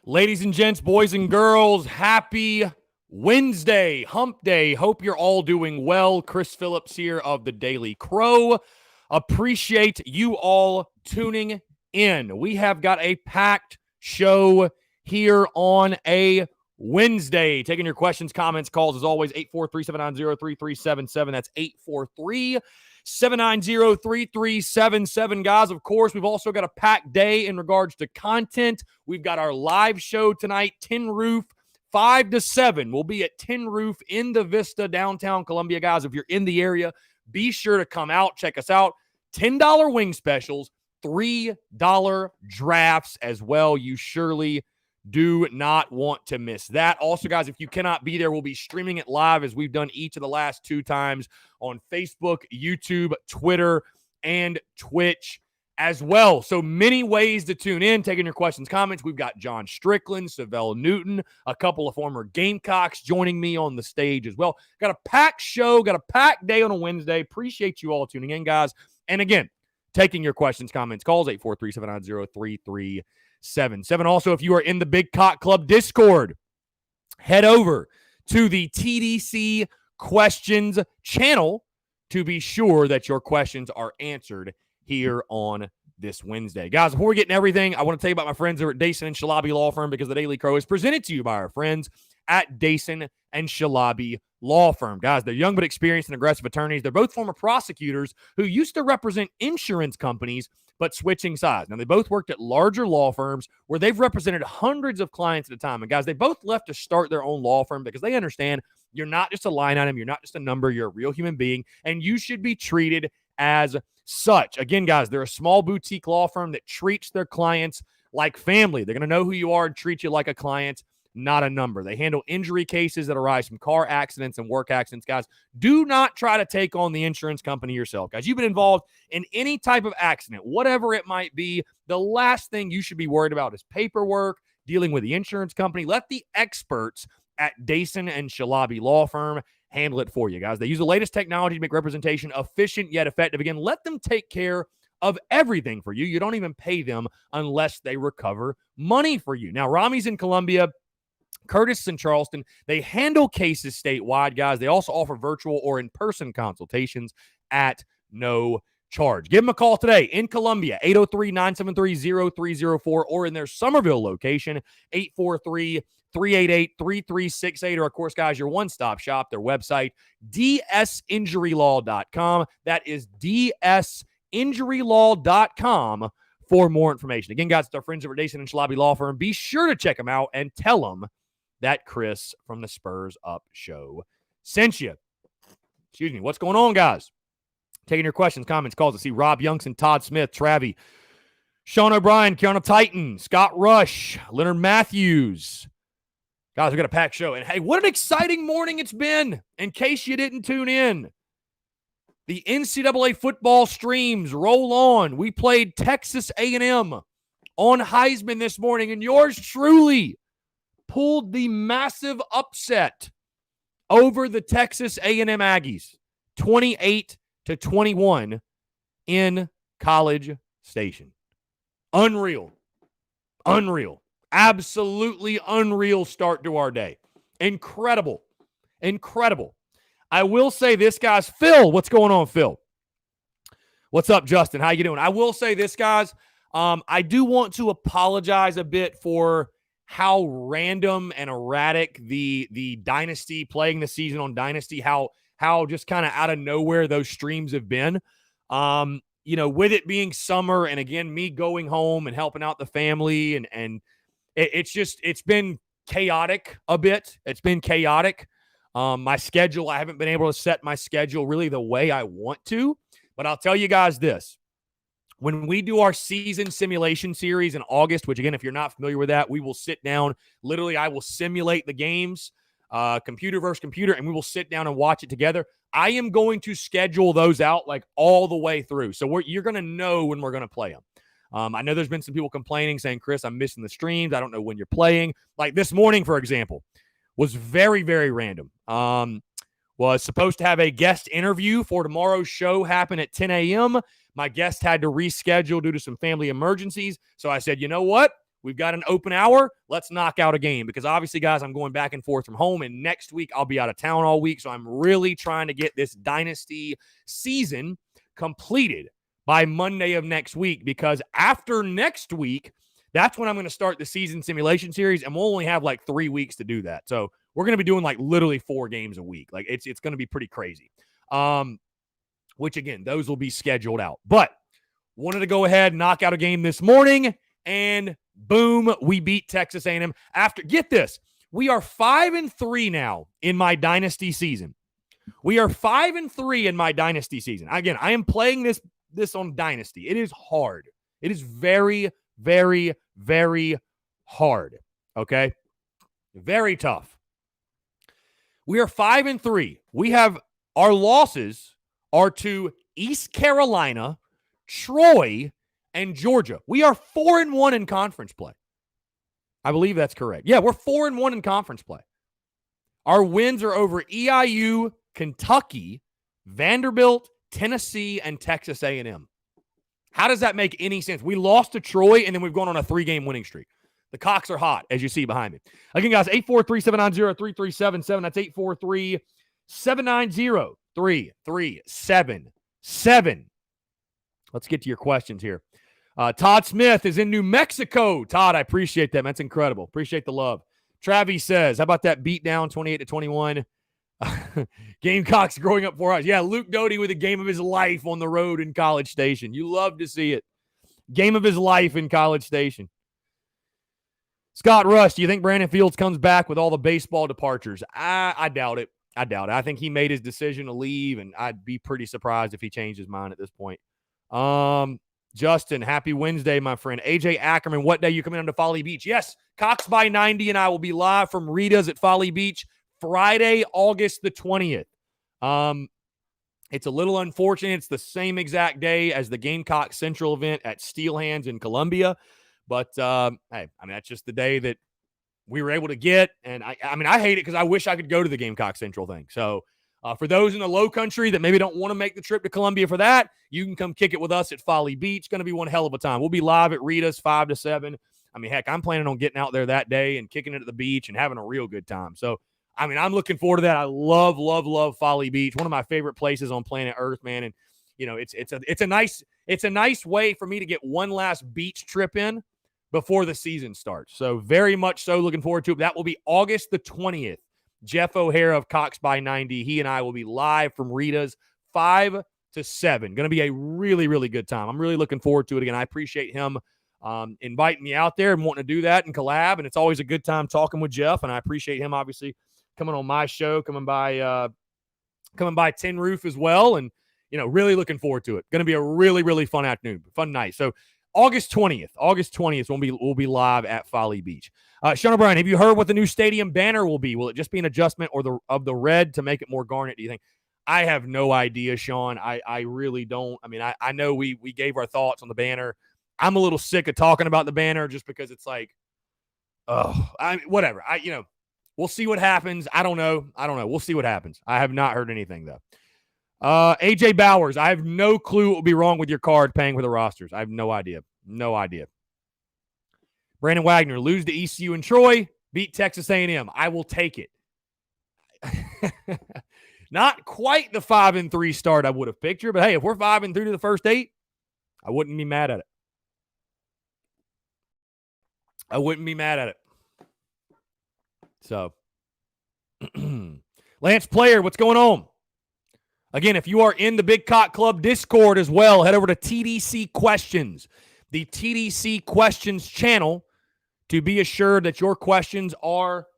Ladies and gents, boys and girls, happy Wednesday, hump day. Hope you're all doing well. Chris Phillips here of the Daily Crow. Appreciate you all tuning in. We have got a packed show here on a Wednesday. Taking your questions, comments, calls as always, 843-790-3377. That's 843-790-3377. Guys, of course, we've also got a packed day in regards to content. We've got our live show tonight, Tin Roof, 5 to 7. We'll be at Tin Roof in the Vista, downtown Columbia. Guys, if you're in the area, be sure to come out, check us out. $10 wing specials, $3 drafts as well. You surely do not want to miss that. Also, guys, if you cannot be there, we'll be streaming it live as we've done each of the last 2 times on Facebook, YouTube, Twitter, and Twitch as well. So many ways to tune in, taking your questions, comments. We've got John Strickland, Savell Newton, a couple of former Gamecocks joining me on the stage as well. Got a packed show, got a packed day on a Wednesday. Appreciate you all tuning in, guys. And again, taking your questions, comments, calls, 843-790-3377. Also, if you are in the Big Cock Club Discord, head over to the TDC Questions channel to be sure that your questions are answered here on this Wednesday. Guys, before we get into everything, I want to tell you about my friends over at Dason and Shalabi Law Firm, because the Daily Crow is presented to you by our friends at Dason and Shalabi Law Firm. Guys, they're young but experienced and aggressive attorneys. They're both former prosecutors who used to represent insurance companies but switching sides. Now, they both worked at larger law firms where they've represented hundreds of clients at a time. And guys, they both left to start their own law firm because they understand you're not just a line item, you're not just a number, you're a real human being, and you should be treated as such. Again, guys, they're a small boutique law firm that treats their clients like family. They're going to know who you are and treat you like a client, not a number. They handle injury cases that arise from car accidents and work accidents. Guys, do not try to take on the insurance company yourself. Guys, you've been involved in any type of accident, whatever it might be. The last thing you should be worried about is paperwork, dealing with the insurance company. Let the experts at Dason and Shalabi Law Firm handle it for you, guys. They use the latest technology to make representation efficient yet effective. Again, let them take care of everything for you. You don't even pay them unless they recover money for you. Now, Rami's in Columbia, Curtis is in Charleston. They handle cases statewide, guys. They also offer virtual or in-person consultations at no charge. Give them a call today in Columbia, 803-973-0304, or in their Somerville location, 843-388-3368. Or, of course, guys, your one-stop shop, their website, dsinjurylaw.com. That is dsinjurylaw.com for more information. Again, guys, it's our friends over at Dason and Shalabi Law Firm. Be sure to check them out and tell them that Chris from the Spurs Up Show sent you. Excuse me. What's going on, guys? Taking your questions, comments, calls. I see Rob Youngson, Todd Smith, Travie, Sean O'Brien, Kiana Titan, Scott Rush, Leonard Matthews. Guys, we got a packed show. And hey, what an exciting morning it's been, in case you didn't tune in. The NCAA football streams roll on. We played Texas A&M on Heisman this morning, and yours truly pulled the massive upset over the Texas A&M Aggies, 28-21 in College Station. Unreal. Absolutely unreal start to our day. Incredible. I will say this, guys. Phil, what's going on, Phil? What's up, Justin? How you doing? I will say this, guys. I do want to apologize a bit for how random and erratic the Dynasty, playing the season on Dynasty, how just kind of out of nowhere those streams have been. With it being summer, and again, me going home and helping out the family, and it's been chaotic a bit. It's been chaotic. My schedule, I haven't been able to set my schedule really the way I want to, but I'll tell you guys this. When we do our season simulation series in August, which again, if you're not familiar with that, we will sit down. Literally, I will simulate the games, computer versus computer, and we will sit down and watch it together. I am going to schedule those out like all the way through. So you're going to know when we're going to play them. I know there's been some people complaining, saying, Chris, I'm missing the streams. I don't know when you're playing. Like this morning, for example, was very, very random. Was supposed to have a guest interview for tomorrow's show happen at 10 a.m. My guest had to reschedule due to some family emergencies. So I said, you know what? We've got an open hour. Let's knock out a game because obviously, guys, I'm going back and forth from home, and next week I'll be out of town all week. So I'm really trying to get this dynasty season completed by Monday of next week because after next week, that's when I'm going to start the season simulation series, and we'll only have like 3 weeks to do that. So we're going to be doing like literally 4 games a week. Like it's going to be pretty crazy. Which again, those will be scheduled out. But wanted to go ahead and knock out a game this morning, and boom, we beat Texas A&M. After, get this, we are 5-3 now in my dynasty season. We are 5-3 in my dynasty season. Again, I am playing this on dynasty. It is hard. It is very, very, very hard. Okay, very tough. We are 5-3. We have our losses are to East Carolina, Troy, and Georgia. We are 4-1 in conference play. I believe that's correct. Yeah, we're 4-1 in conference play. Our wins are over EIU, Kentucky, Vanderbilt, Tennessee, and Texas A&M. How does that make any sense? We lost to Troy, and then we've gone on a 3-game winning streak. The Cocks are hot, as you see behind me. Again, guys, 843-790-3377. That's 843-790-3377. Let's get to your questions here. Todd Smith is in New Mexico. Todd, I appreciate that. That's incredible. Appreciate the love. Travis says, how about that beatdown 28-21? Gamecocks growing up for us. Yeah, Luke Doty with a game of his life on the road in College Station. You love to see it. Game of his life in College Station. Scott Rush, do you think Brandon Fields comes back with all the baseball departures? I doubt it. I think he made his decision to leave, and I'd be pretty surprised if he changed his mind at this point. Justin, happy Wednesday, my friend. AJ Ackerman, what day you coming on to Folly Beach? Yes, Cox by 90 and I will be live from Rita's at Folly Beach Friday, August the 20th. It's a little unfortunate. It's the same exact day as the Gamecock Central event at Steel Hands in Columbia. But, hey, I mean, that's just the day that we were able to get. And, I hate it because I wish I could go to the Gamecock Central thing. So, for those in the low country that maybe don't want to make the trip to Columbia for that, you can come kick it with us at Folly Beach. Going to be one hell of a time. We'll be live at Rita's 5 to 7. I mean, heck, I'm planning on getting out there that day and kicking it at the beach and having a real good time. So, I mean, I'm looking forward to that. I love, love, love Folly Beach. One of my favorite places on planet Earth, man. And, you know, it's a nice way for me to get one last beach trip in before the season starts. So very much so looking forward to it. That will be August the 20th. Jeff O'Hara of Cox by 90. He and I will be live from Rita's 5 to 7. Going to be a really, really good time. I'm really looking forward to it. Again, I appreciate him inviting me out there and wanting to do that and collab. And it's always a good time talking with Jeff. And I appreciate him, obviously, coming on my show, coming by Tin Roof as well. And, you know, really looking forward to it. Going to be a really, really fun afternoon, fun night. So August 20th, we'll be live at Folly Beach. Sean O'Brien, have you heard what the new stadium banner will be? Will it just be an adjustment of the red to make it more garnet, do you think? I have no idea, Sean. I really don't. I mean, I know we gave our thoughts on the banner. I'm a little sick of talking about the banner just because it's like, whatever. We'll see what happens. I don't know. We'll see what happens. I have not heard anything, though. AJ Bowers, I have no clue what will be wrong with your card paying for the rosters. I have no idea. No idea. Brandon Wagner, lose to ECU and Troy, beat Texas A&M. I will take it. Not quite the 5-3 start I would have pictured, but hey, if we're 5-3 to the first 8, I wouldn't be mad at it. So, Lance Player, what's going on? Again, if you are in the Big Cock Club Discord as well, head over to TDC Questions, the TDC Questions channel, to be assured that your questions are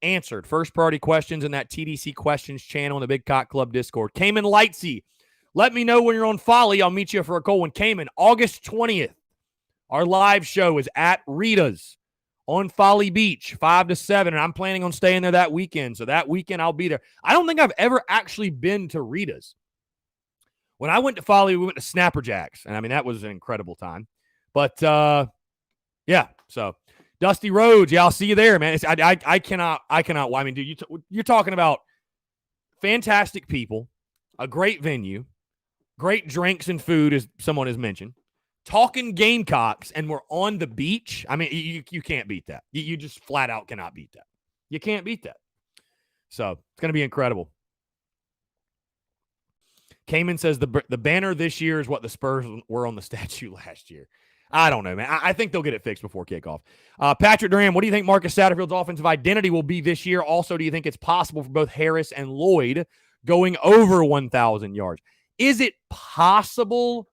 answered. First priority questions in that TDC Questions channel in the Big Cock Club Discord. Cayman Lightsey, let me know when you're on Folly. I'll meet you for a cold one. Cayman, August 20th. Our live show is at Rita's on Folly Beach, 5 to 7, and I'm planning on staying there that weekend. So that weekend, I'll be there. I don't think I've ever actually been to Rita's. When I went to Folly, we went to Snapper Jacks, and I mean, that was an incredible time. But, yeah, so Dusty Rhodes, yeah, I'll see you there, man. I cannot. I mean, dude, you're talking about fantastic people, a great venue, great drinks and food, as someone has mentioned, talking Gamecocks, and we're on the beach. I mean, you can't beat that. You just flat out cannot beat that. You can't beat that. So it's going to be incredible. Cayman says the banner this year is what the Spurs were on the statue last year. I don't know, man. I think they'll get it fixed before kickoff. Patrick Duran, what do you think Marcus Satterfield's offensive identity will be this year? Also, do you think it's possible for both Harris and Lloyd going over 1,000 yards? Is it possible?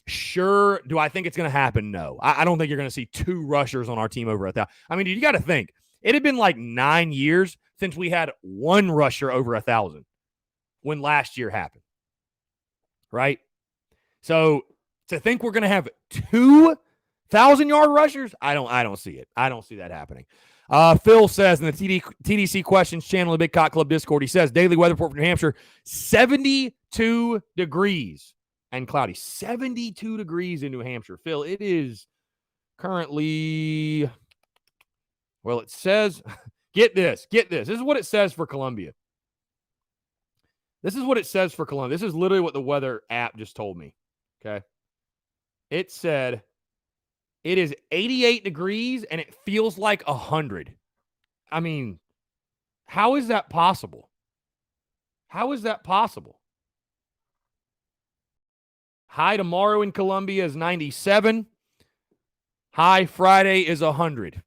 Sure. Do I think it's going to happen? No. I don't think you're going to see two rushers on our team over 1,000. I mean, dude, you got to think. It had been like 9 years since we had one rusher over 1,000 when last year happened. Right? So to think we're going to have 2,000-yard rushers, I don't see it. I don't see that happening. Phil says in the TDC Questions channel, the Big Cock Club Discord, he says, daily weather report for New Hampshire, 72 degrees and cloudy. 72 degrees in New Hampshire. Phil, it is currently, well, it says, get this. This is what it says for Columbia. This is literally what the weather app just told me. Okay. It said it is 88 degrees and it feels like 100. I mean, how is that possible? High tomorrow in Columbia is 97. High Friday is 100.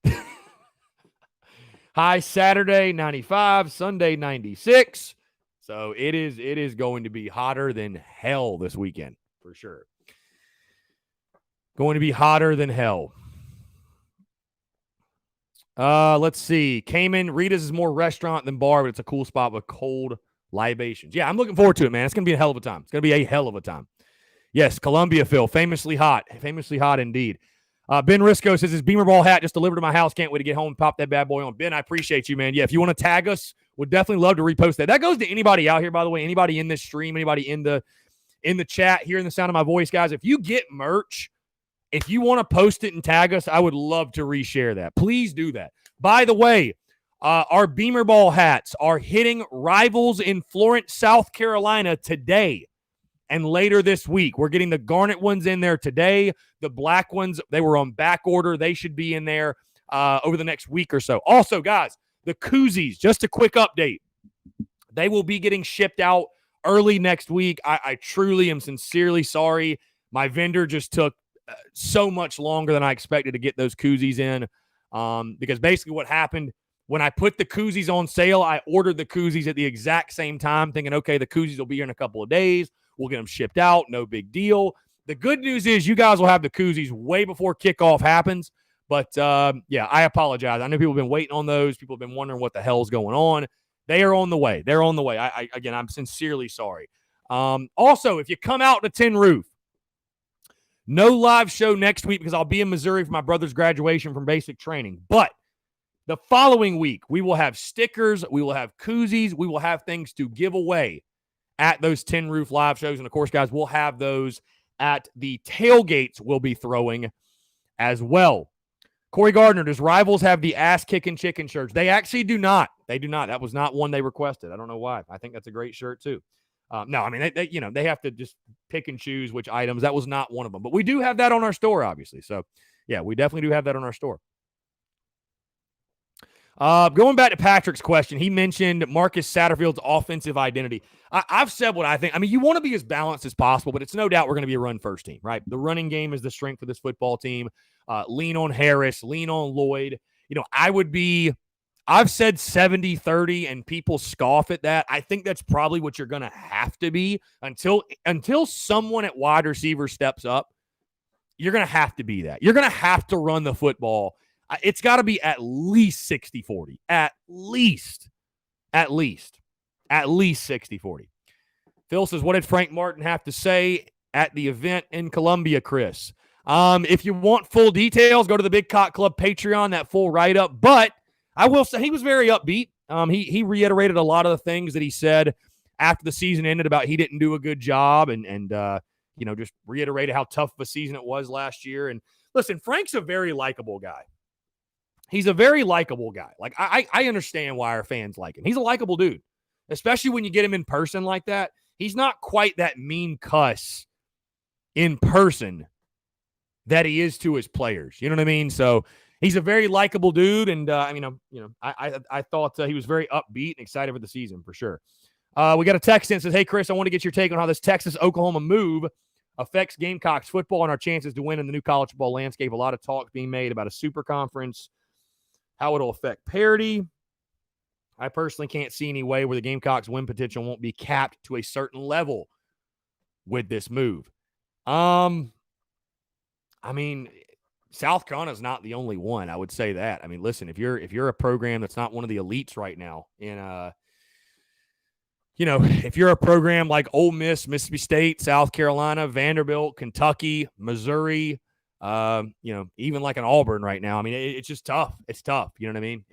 High Saturday, 95. Sunday, 96. So it is going to be hotter than hell this weekend, for sure. Going to be hotter than hell. Let's see. Cayman, Rita's is more restaurant than bar, but it's a cool spot with cold libations. Yeah, I'm looking forward to it, man. It's going to be a hell of a time. Yes, Columbia, Phil, famously hot indeed. Ben Risco says his Beamer Ball hat just delivered to my house. Can't wait to get home and pop that bad boy on. Ben, I appreciate you, man. Yeah, if you want to tag us, would definitely love to repost that. That goes to anybody out here, by the way, anybody in this stream, anybody in the chat, hearing the sound of my voice, guys. If you get merch, if you want to post it and tag us, I would love to reshare that. Please do that. By the way, our Beamer Ball hats are hitting Rivals in Florence, South Carolina today and later this week. We're getting the garnet ones in there today. The black ones, they were on back order. They should be in there over the next week or so. Also, guys, the koozies, just a quick update. They will be getting shipped out early next week. I truly am sincerely sorry. My vendor just took so much longer than I expected to get those koozies in because basically what happened, when I put the koozies on sale, I ordered the koozies at the exact same time thinking, okay, the koozies will be here in a couple of days. We'll get them shipped out. No big deal. The good news is you guys will have the koozies way before kickoff happens. But, yeah, I apologize. I know people have been waiting on those. People have been wondering what the hell is going on. They are on the way. They're on the way. Again, I'm sincerely sorry. Also, if you come out to Tin Roof, no live show next week because I'll be in Missouri for my brother's graduation from basic training. But the following week, we will have stickers. We will have koozies. We will have things to give away at those Tin Roof live shows. And, of course, guys, we'll have those at the tailgates we'll be throwing as well. Corey Gardner, does Rivals have the ass-kicking chicken shirts? They actually do not. They do not. That was not one they requested. I don't know why. I think that's a great shirt, too. No, I mean, they have to just pick and choose which items. That was not one of them. But we do have that on our store, obviously. So, yeah, we definitely do have that on our store. Going back to Patrick's question, he mentioned Marcus Satterfield's offensive identity. I've said what I think. I mean, you want to be as balanced as possible, but it's no doubt we're going to be a run-first team, right? The running game is the strength of this football team. Lean on Harris, lean on Lloyd. I've said 70-30, and people scoff at that. I think that's probably what you're going to have to be until someone at wide receiver steps up. You're going to have to be that. You're going to have to run the football. It's got to be at least 60-40. At least 60-40. Phil says, what did Frank Martin have to say at the event in Columbia, Chris? If you want full details, go to the Big Cock Club Patreon, that full write-up. But I will say he was very upbeat. He reiterated a lot of the things that he said after the season ended about he didn't do a good job and just reiterated how tough of a season it was last year. And listen, Frank's a very likable guy. He's a very likable guy. Like, I understand why our fans like him. He's a likable dude, especially when you get him in person like that. He's not quite that mean cuss in person that he is to his players. You know what I mean? So he's a very likable dude, and I thought he was very upbeat and excited for the season for sure. We got a text in that says, "Hey Chris, I want to get your take on how this Texas-Oklahoma move affects Gamecocks football and our chances to win in the new college football landscape. A lot of talk being made about a super conference, how it'll affect parity. I personally can't see any way where the Gamecocks' win potential won't be capped to a certain level with this move." I mean, South Carolina is not the only one. I would say that. I mean, listen, if you're a program that's not one of the elites right now in if you're a program like Ole Miss, Mississippi State, South Carolina, Vanderbilt, Kentucky, Missouri, even like an Auburn right now, I mean, it's just tough. It's tough. You know what I mean?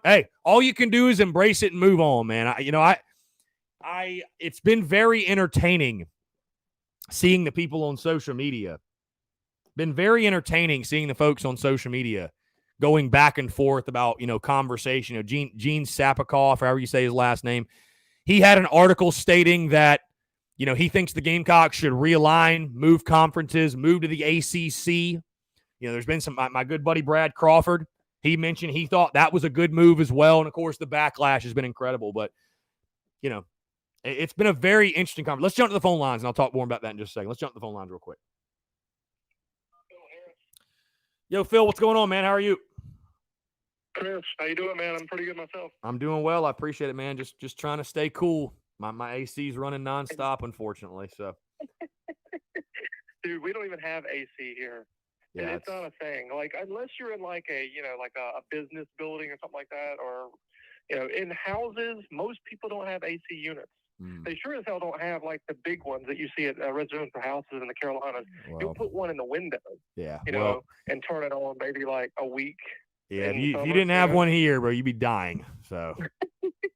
Hey, all you can do is embrace it and move on, man. It's been very entertaining seeing the people on social media. Been very entertaining seeing the folks on social media going back and forth about, conversation. Gene Sapikoff, however you say his last name, he had an article stating that, he thinks the Gamecocks should realign, move conferences, move to the ACC. There's been my good buddy Brad Crawford, he mentioned he thought that was a good move as well. And, of course, the backlash has been incredible. But, it's been a very interesting conference. Let's jump to the phone lines, and I'll talk more about that in just a second. Let's jump to the phone lines real quick. Yo, Phil, what's going on, man? How are you? Chris, how you doing, man? I'm pretty good myself. I'm doing well. I appreciate it, man. Just trying to stay cool. My AC's running nonstop, unfortunately. So, dude, we don't even have AC here. Yeah, it's not a thing. Like, unless you're in like a business building or something like that, or in houses, most people don't have AC units. They sure as hell don't have like the big ones that you see at residential houses in the Carolinas. Well, you'll put one in the window. Yeah, and turn it on maybe like a week. Yeah, if you didn't have one here, bro, you'd be dying. So,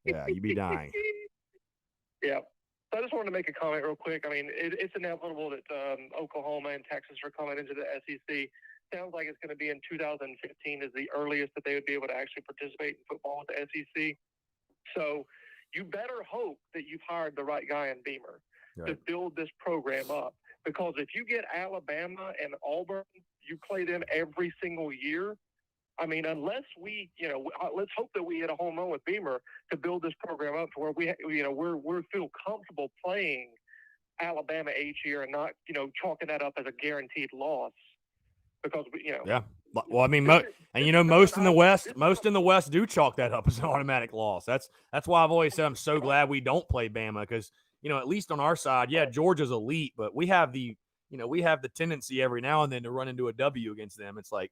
yeah, you'd be dying. Yeah. So I just wanted to make a comment real quick. I mean, it's inevitable that Oklahoma and Texas are coming into the SEC. Sounds like it's going to be in 2015 is the earliest that they would be able to actually participate in football with the SEC. So you better hope that you've hired the right guy in Beamer to build this program up. Because if you get Alabama and Auburn, you play them every single year. I mean, unless we, let's hope that we hit a home run with Beamer to build this program up to where we feel comfortable playing Alabama each year and not, chalking that up as a guaranteed loss because Yeah. Well, I mean, most in the West do chalk that up as an automatic loss. That's why I've always said I'm so glad we don't play Bama because, at least on our side, yeah, Georgia's elite, but we have the tendency every now and then to run into a W against them. It's like,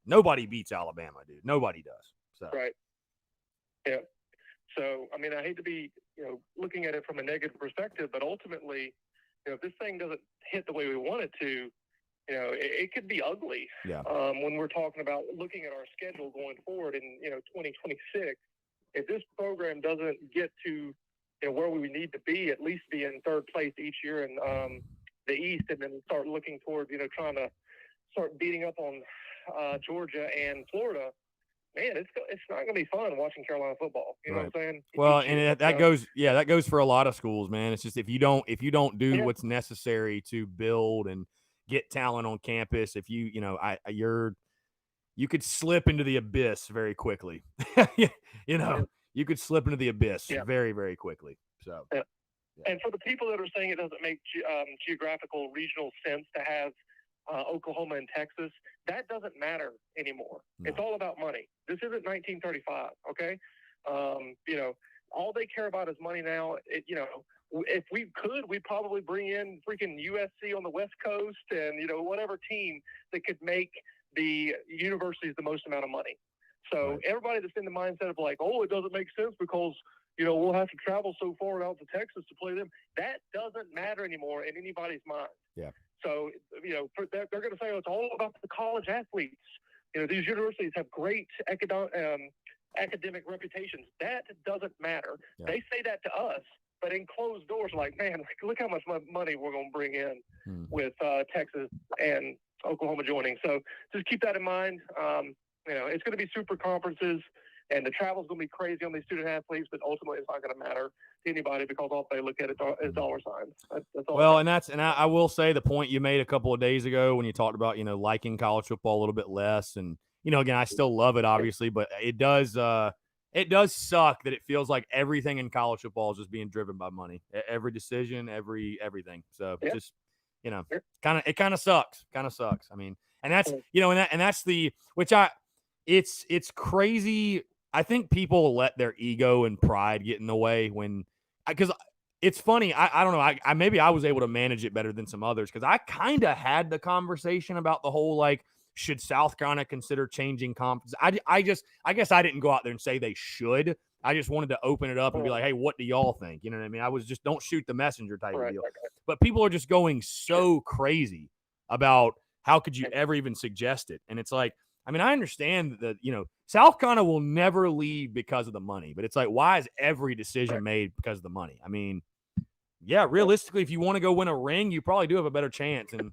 nobody beats Alabama, dude. Nobody does. So. Right. Yeah. So, I mean, I hate to be, looking at it from a negative perspective, but ultimately, if this thing doesn't hit the way we want it to, it could be ugly. Yeah. When we're talking about looking at our schedule going forward in, 2026, if this program doesn't get to, where we need to be, at least be in third place each year in the East, and then start looking toward, trying to start beating up on Georgia and Florida, man, it's not going to be fun watching Carolina football. You know what I'm saying? Well, and that goes for a lot of schools, man. It's just if you don't do what's necessary to build and get talent on campus, if you could slip into the abyss very quickly. You could slip into the abyss very, very quickly. So, and for the people that are saying it doesn't make geographical regional sense to have Oklahoma and Texas, that doesn't matter anymore. No. It's all about money. This isn't 1935, okay? All they care about is money now. If we could, we'd probably bring in freaking USC on the West Coast and, whatever team that could make the universities the most amount of money. So everybody that's in the mindset of like, oh, it doesn't make sense because, we'll have to travel so far out to Texas to play them. That doesn't matter anymore in anybody's mind. Yeah. So, they're going to say, oh, it's all about the college athletes. These universities have great academic reputations. That doesn't matter. Yeah. They say that to us, but in closed doors, like, man, look how much money we're going to bring in with Texas and Oklahoma joining. So just keep that in mind. It's going to be super conferences, And the travel's going to be crazy on these student athletes, but ultimately it's not going to matter to anybody because all they look at is dollar signs. That's all. Well, and I will say the point you made a couple of days ago when you talked about, liking college football a little bit less. And, again, I still love it, obviously, but it does suck that it feels like everything in college football is just being driven by money. Every decision, everything. So just, it kind of sucks. Kind of sucks. I mean, and that's, and that's it's crazy. I think people let their ego and pride get in the way because it's funny. I don't know. Maybe I was able to manage it better than some others because I kind of had the conversation about the whole, should South Carolina consider changing conference? I guess I didn't go out there and say they should. I just wanted to open it up and be like, hey, what do y'all think? You know what I mean? I was just don't shoot the messenger type of deal. Right. But people are just going so crazy about how could you ever even suggest it? And it's like, I mean, I understand that, South Carolina will never leave because of the money, but it's like, why is every decision made because of the money? I mean, yeah, realistically, if you want to go win a ring, you probably do have a better chance. And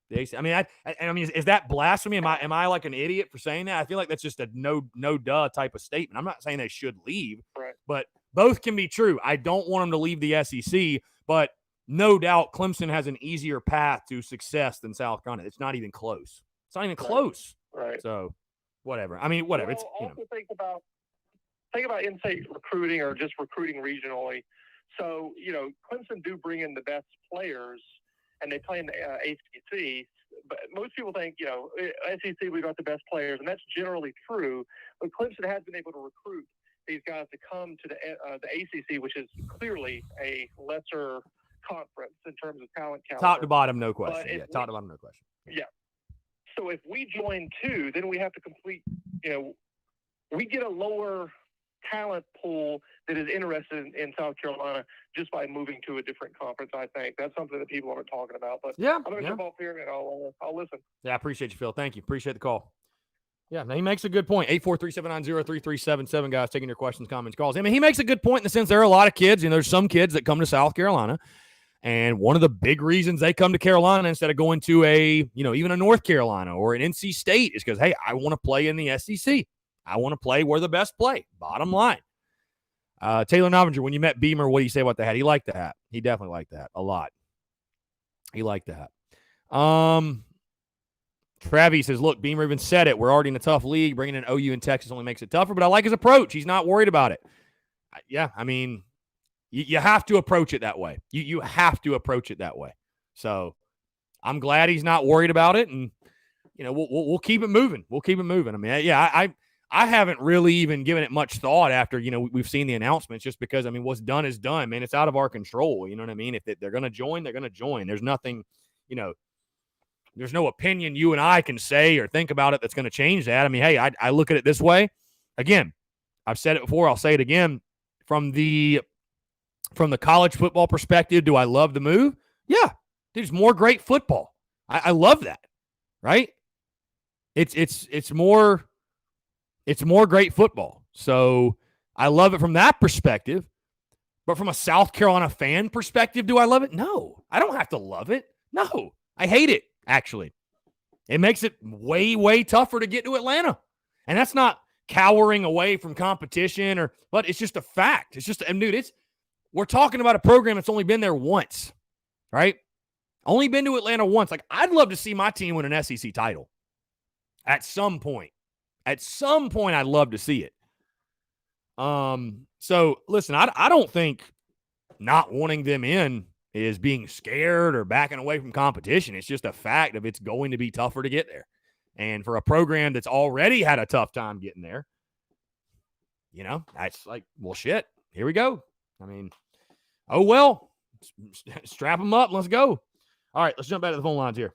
the AC, I mean, is that blasphemy? Am I like an idiot for saying that? I feel like that's just a no duh type of statement. I'm not saying they should leave, but both can be true. I don't want them to leave the SEC, but no doubt Clemson has an easier path to success than South Carolina. It's not even close. It's not even close. Right. So, whatever. I mean, whatever. Well, also think about in-state recruiting or just recruiting regionally. So, Clemson do bring in the best players, and they play in the ACC. But most people think, SEC, we got the best players, and that's generally true. But Clemson has been able to recruit these guys to come to the ACC, which is clearly a lesser conference in terms of talent caliber. Top to bottom, no question. Top to bottom, no question. Yeah. So if we join too, then we have to complete, we get a lower talent pool that is interested in South Carolina just by moving to a different conference, I think. That's something that people aren't talking about. But I'm going to jump off here and I'll listen. Yeah, I appreciate you, Phil. Thank you. Appreciate the call. Yeah, now he makes a good point. 843-790-3377, guys, taking your questions, comments, calls. I mean, he makes a good point in the sense there are a lot of kids, there's some kids that come to South Carolina. And one of the big reasons they come to Carolina instead of going to even a North Carolina or an NC State is because, hey, I want to play in the SEC. I want to play where the best play. Bottom line. Taylor Novinger, when you met Beamer, what do you say about the hat? He liked the hat. He definitely liked that a lot. He liked the hat. Travis says, look, Beamer even said it. We're already in a tough league. Bringing in OU in Texas only makes it tougher, but I like his approach. He's not worried about it. Yeah, I mean, you have to approach it that way. You have to approach it that way. So I'm glad he's not worried about it, and we'll keep it moving. We'll keep it moving. I mean, yeah, I haven't really even given it much thought after we've seen the announcements, just because what's done is done, man. It's out of our control. You know what I mean? If they're going to join, they're going to join. There's nothing, there's no opinion you and I can say or think about it that's going to change that. I mean, hey, I look at it this way. Again, I've said it before. I'll say it again. From the college football perspective, do I love the move? Yeah. There's more great football. I love that. Right? It's more great football. So I love it from that perspective. But from a South Carolina fan perspective, do I love it? No. I don't have to love it. No. I hate it, actually. It makes it way, way tougher to get to Atlanta. And that's not cowering away from competition but it's just a fact. It's just, and dude, we're talking about a program that's only been there once, right? Only been to Atlanta once. Like, I'd love to see my team win an SEC title at some point. At some point, I'd love to see it. So listen, I don't think not wanting them in is being scared or backing away from competition. It's just a fact of it's going to be tougher to get there. And for a program that's already had a tough time getting there, that's like, well, shit, here we go. I mean, oh, well, strap them up. Let's go. All right, let's jump back to the phone lines here.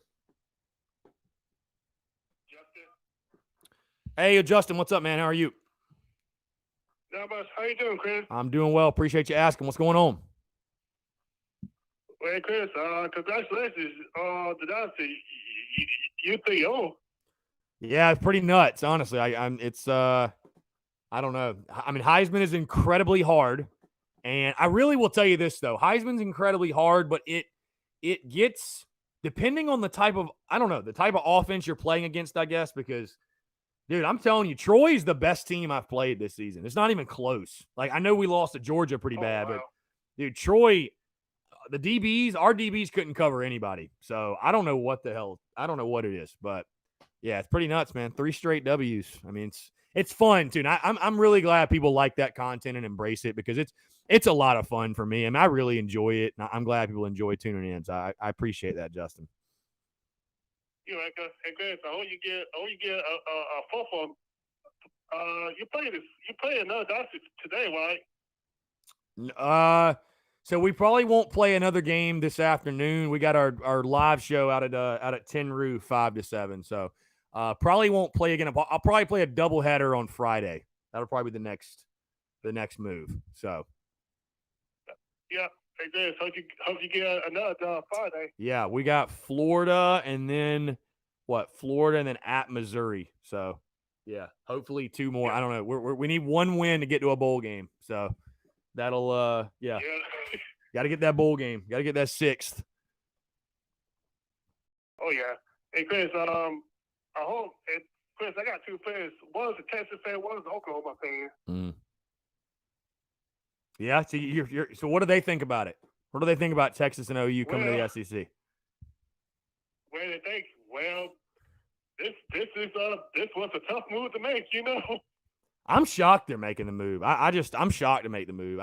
Justin. Hey, Justin, what's up, man? How are you? Not much. How you doing, Chris? I'm doing well. Appreciate you asking. What's going on? Well, Chris, congratulations on the dynasty. You think, Yeah, it's pretty nuts, honestly. I don't know. I mean, Heisman is incredibly hard. And I really will tell you this, though. Heisman's incredibly hard, but it gets, depending on the type of, the type of offense you're playing against, I guess, because Dude, I'm telling you, Troy's the best team I've played this season. It's not even close. Like, I know we lost to Georgia pretty bad, wow. but, dude, Troy, the DBs, our DBs couldn't cover anybody. So I don't know what the hell. I don't know what it is, but yeah, it's pretty nuts, man. 3 straight W's. I mean, it's fun too. And I'm really glad people like that content and embrace it because it's a lot of fun for me. I mean, I really enjoy it. And I'm glad people enjoy tuning in. So I appreciate that, Justin. You know, hey, Chris, I hope you get a football. You play another Dodgers today, right? So we probably won't play another game this afternoon. We got our live show out at Tin Roof 5 to 7. So probably won't play again. I'll probably play a doubleheader on Friday. That'll probably be the next move. So Yeah. Hey, Chris, hope you get another Friday. yeah, we got Florida and then Florida and then at Missouri. So yeah, hopefully 2 more. Yeah. I don't know. We need 1 win to get to a bowl game. So that'll yeah. Got to get that bowl game. Got to get that 6th. Oh yeah. Hey Chris, I hope Chris, I got 2 fans. One is a Texas fan, one is an Oklahoma fan. Yeah. So so what do they think about it? What do they think about Texas and OU coming to the SEC? Well, they think, this was a tough move to make, you know. I'm shocked they're making the move. I'm shocked to make the move.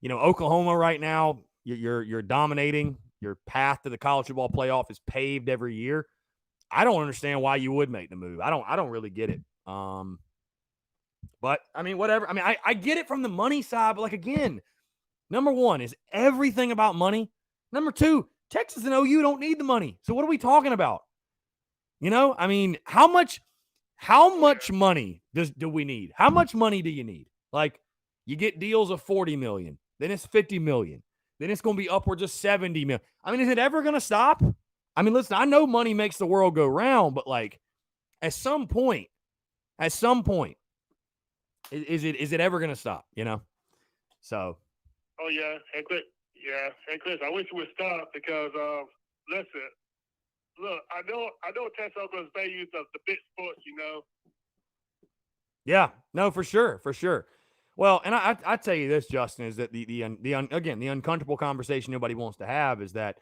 Oklahoma right now, you're dominating. Your path to the college football playoff is paved every year. I don't understand why you would make the move. I don't really get it. But I mean, whatever. I mean, I get it from the money side, but like again, number 1 is everything about money. Number 2, Texas and OU don't need the money. So what are we talking about? You know, I mean, how much money do we need? How much money do you need? Like, you get deals of $40 million, then it's $50 million, then it's going to be upwards of $70 million. I mean, is it ever going to stop? I mean, listen, I know money makes the world go round, but like, at some point, is it ever going to stop? You know, so. Oh yeah, hey Chris. Yeah, hey Chris. I wish it would stop because listen. Look, I know Texas Oklahoma values the big sports, you know. Yeah, no, for sure. Well, and I tell you this, Justin, is that the uncomfortable conversation nobody wants to have is that,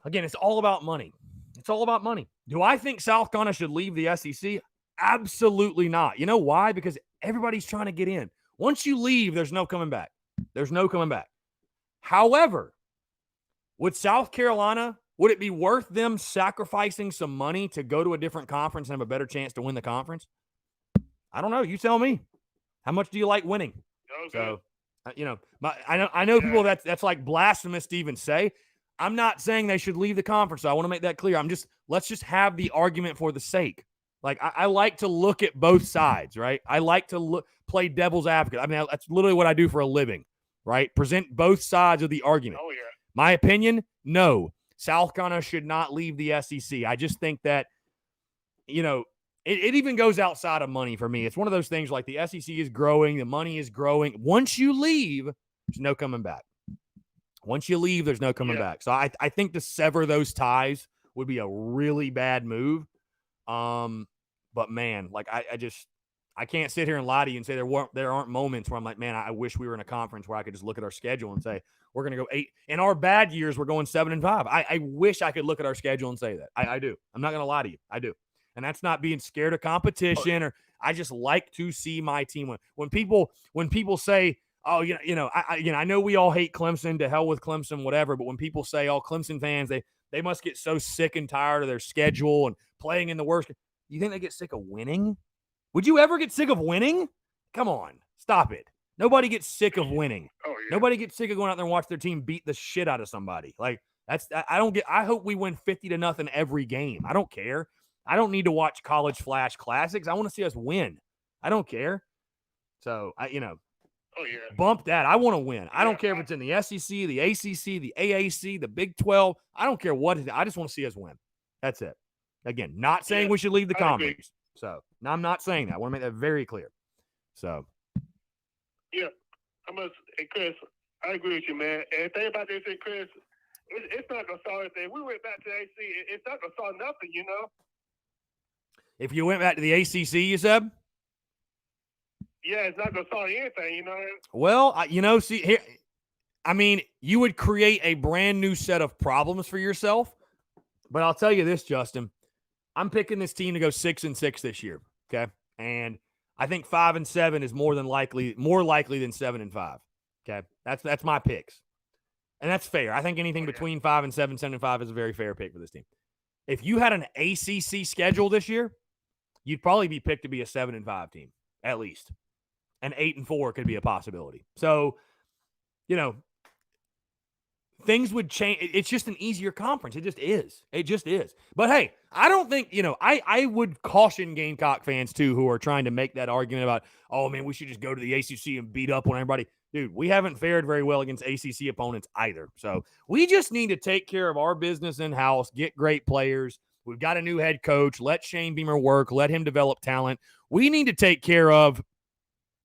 again, it's all about money. It's all about money. Do I think South Carolina should leave the SEC? Absolutely not. You know why? Because everybody's trying to get in. Once you leave, there's no coming back. However, would South Carolina, would it be worth them sacrificing some money to go to a different conference and have a better chance to win the conference? I don't know. You tell me. How much do you like winning? Okay. So, I know people that's like blasphemous to even say. I'm not saying they should leave the conference. So I want to make that clear. Let's just have the argument for the sake. Like, I like to look at both sides, right? I like to play devil's advocate. I mean, that's literally what I do for a living, right? Present both sides of the argument. Oh yeah. My opinion, no. South Carolina should not leave the SEC. I just think that, it even goes outside of money for me. It's one of those things like the SEC is growing, the money is growing. Once you leave, there's no coming back. So I think to sever those ties would be a really bad move. But man, like I can't sit here and lie to you and say there aren't moments where I'm like, man, I wish we were in a conference where I could just look at our schedule and say, we're going to go 8. In our bad years, we're going 7-5. I wish I could look at our schedule and say that. I do. I'm not going to lie to you. I do. And that's not being scared of competition, or I just like to see my team win. When people say, oh, I know we all hate Clemson, to hell with Clemson, whatever. But when people say, oh, Clemson fans, they must get so sick and tired of their schedule and playing in the worst. You think they get sick of winning? Would you ever get sick of winning? Come on, stop it. Nobody gets sick of winning. Oh, yeah. Nobody gets sick of going out there and watch their team beat the shit out of somebody. Like, I hope we win 50-0 every game. I don't care. I don't need to watch college flash classics. I want to see us win. I don't care. So, Oh yeah. bump that. I want to win. I don't care if it's in the SEC, the ACC, the AAC, the Big 12. I don't care what it is. I just want to see us win. That's it. Again, not saying we should leave the conference. Agree. So, no, I'm not saying that. I want to make that very clear. So. Yeah. Hey, Chris, I agree with you, man. And the thing about this, Chris, it's not going to solve anything. We went back to AC. It's not going to solve nothing, you know? If you went back to the ACC, you said? Yeah, it's not going to solve anything, you know? Well, see, here, I mean, you would create a brand new set of problems for yourself. But I'll tell you this, Justin. I'm picking this team to go 6-6 this year, okay? And I think 5-7 is more likely than 7-5. Okay? That's my picks. And that's fair. I think anything between 5-7, 7-5 is a very fair pick for this team. If you had an ACC schedule this year, you'd probably be picked to be a 7-5 team, at least. And 8-4 could be a possibility. So, things would change. It's just an easier conference. It just is. It just is. But hey, I don't think, I would caution Gamecock fans too who are trying to make that argument about, oh man, we should just go to the ACC and beat up on everybody. Dude, we haven't fared very well against ACC opponents either. So we just need to take care of our business in-house, get great players. We've got a new head coach. Let Shane Beamer work. Let him develop talent. We need to take care of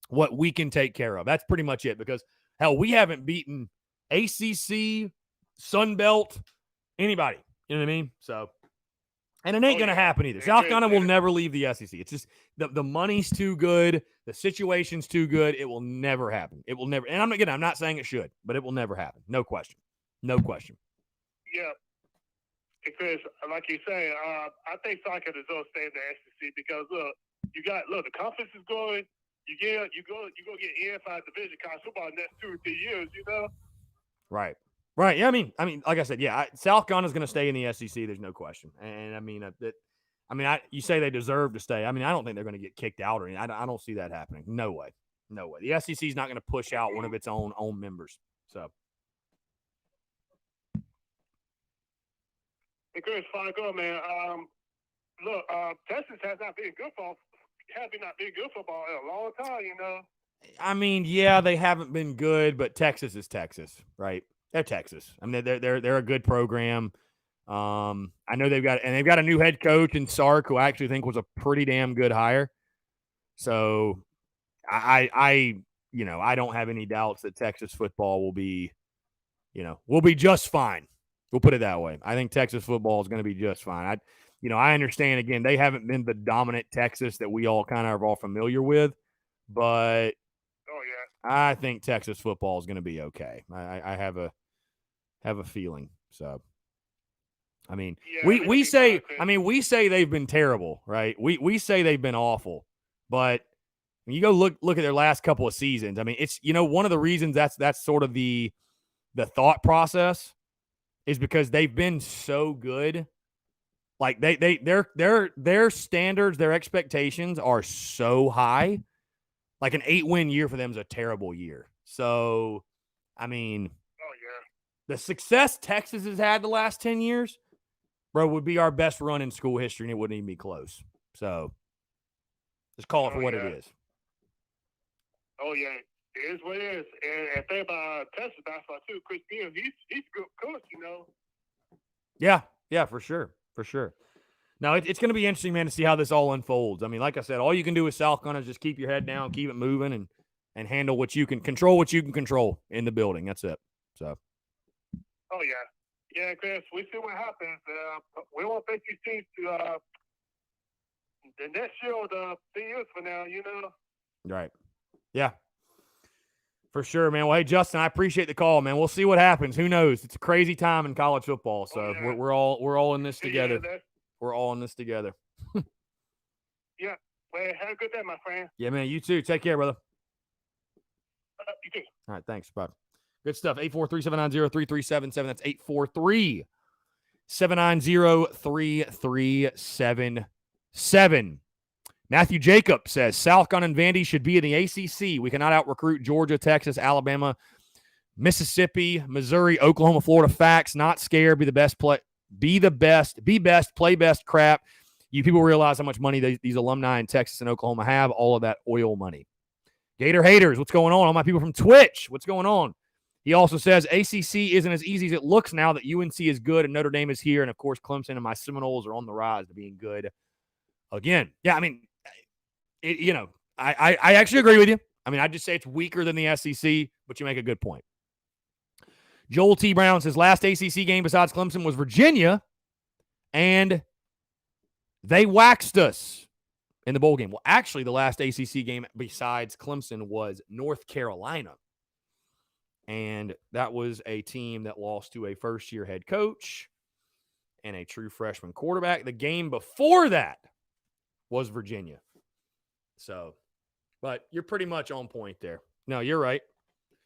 what we can take care of. That's pretty much it because, hell, we haven't beaten ACC, Sun Belt, anybody. You know what I mean? So, and it ain't going to happen either. South Carolina will never leave the SEC. It's just the money's too good. The situation's too good. It will never happen. It will never. And I'm not saying it should, but it will never happen. No question. No question. Yeah. Because, like you say, I think South Carolina deserves to stay in the SEC because, the conference is going. You go get in 5 division college football in the next 2 or 3 years, you know? Right. Right. Yeah. I mean, like I said, yeah, South Carolina's going to stay in the SEC. There's no question. And you say they deserve to stay. I mean, I don't think they're going to get kicked out or anything. I don't see that happening. No way. No way. The SEC is not going to push out one of its own members. So. Hey, Chris, go, man. Texas has not been good football in a long time, you know. I mean, yeah, they haven't been good, but Texas is Texas, right? They're Texas. I mean, they're a good program. I know they've got a new head coach in Sark, who I actually think was a pretty damn good hire. So, I don't have any doubts that Texas football will be just fine. We'll put it that way. I think Texas football is going to be just fine. I understand, again, they haven't been the dominant Texas that we all kind of are all familiar with, but I think Texas football is going to be okay. I have a feeling. So, I mean, we say they've been terrible, right? We say they've been awful, but when you go look at their last couple of seasons, I mean, it's one of the reasons that's sort of the thought process is because they've been so good. Like their standards, their expectations are so high. Like an 8-win year for them is a terrible year. So, I mean, the success Texas has had the last 10 years, bro, would be our best run in school history, and it wouldn't even be close. So, just call it for what it is. Oh, yeah. It is what it is. And think about Texas basketball, too. Chris Beal, he's a good coach, you know. Yeah, for sure. For sure. Now, it's going to be interesting, man, to see how this all unfolds. I mean, like I said, all you can do with South Carolina is just keep your head down, keep it moving, and handle what you can control in the building. That's it. So. Oh, yeah. Yeah, Chris, we see what happens. We won't face these teams to the next year or the 3 years from now, you know? Right. Yeah. For sure, man. Well, hey, Justin, I appreciate the call, man. We'll see what happens. Who knows? It's a crazy time in college football, so we're all in this together. We're all in this together. Yeah. Well, have a good day, my friend. Yeah, man. You too. Take care, brother. You too. All right. Thanks. Bye. Good stuff. 843-790-3377. That's 843-790-3377. Matthew Jacob says, South Carolina and Vandy should be in the ACC. We cannot out-recruit Georgia, Texas, Alabama, Mississippi, Missouri, Oklahoma, Florida. Facts. Not scared. Be the best. Be best. Play best. Crap. You people realize how much money these alumni in Texas and Oklahoma have. All of that oil money. Gator haters, what's going on? All my people from Twitch, what's going on? He also says ACC isn't as easy as it looks now that UNC is good and Notre Dame is here. And, of course, Clemson and my Seminoles are on the rise to being good again. Yeah, I mean, I actually agree with you. I mean, I'd just say it's weaker than the SEC, but you make a good point. Joel T. Brown says last ACC game besides Clemson was Virginia, and They waxed us in the bowl game. Well, actually, the last ACC game besides Clemson was North Carolina. And that was a team that lost to a first-year head coach and a true freshman quarterback. The game before that was Virginia. So, but you're pretty much on point there. No, you're right.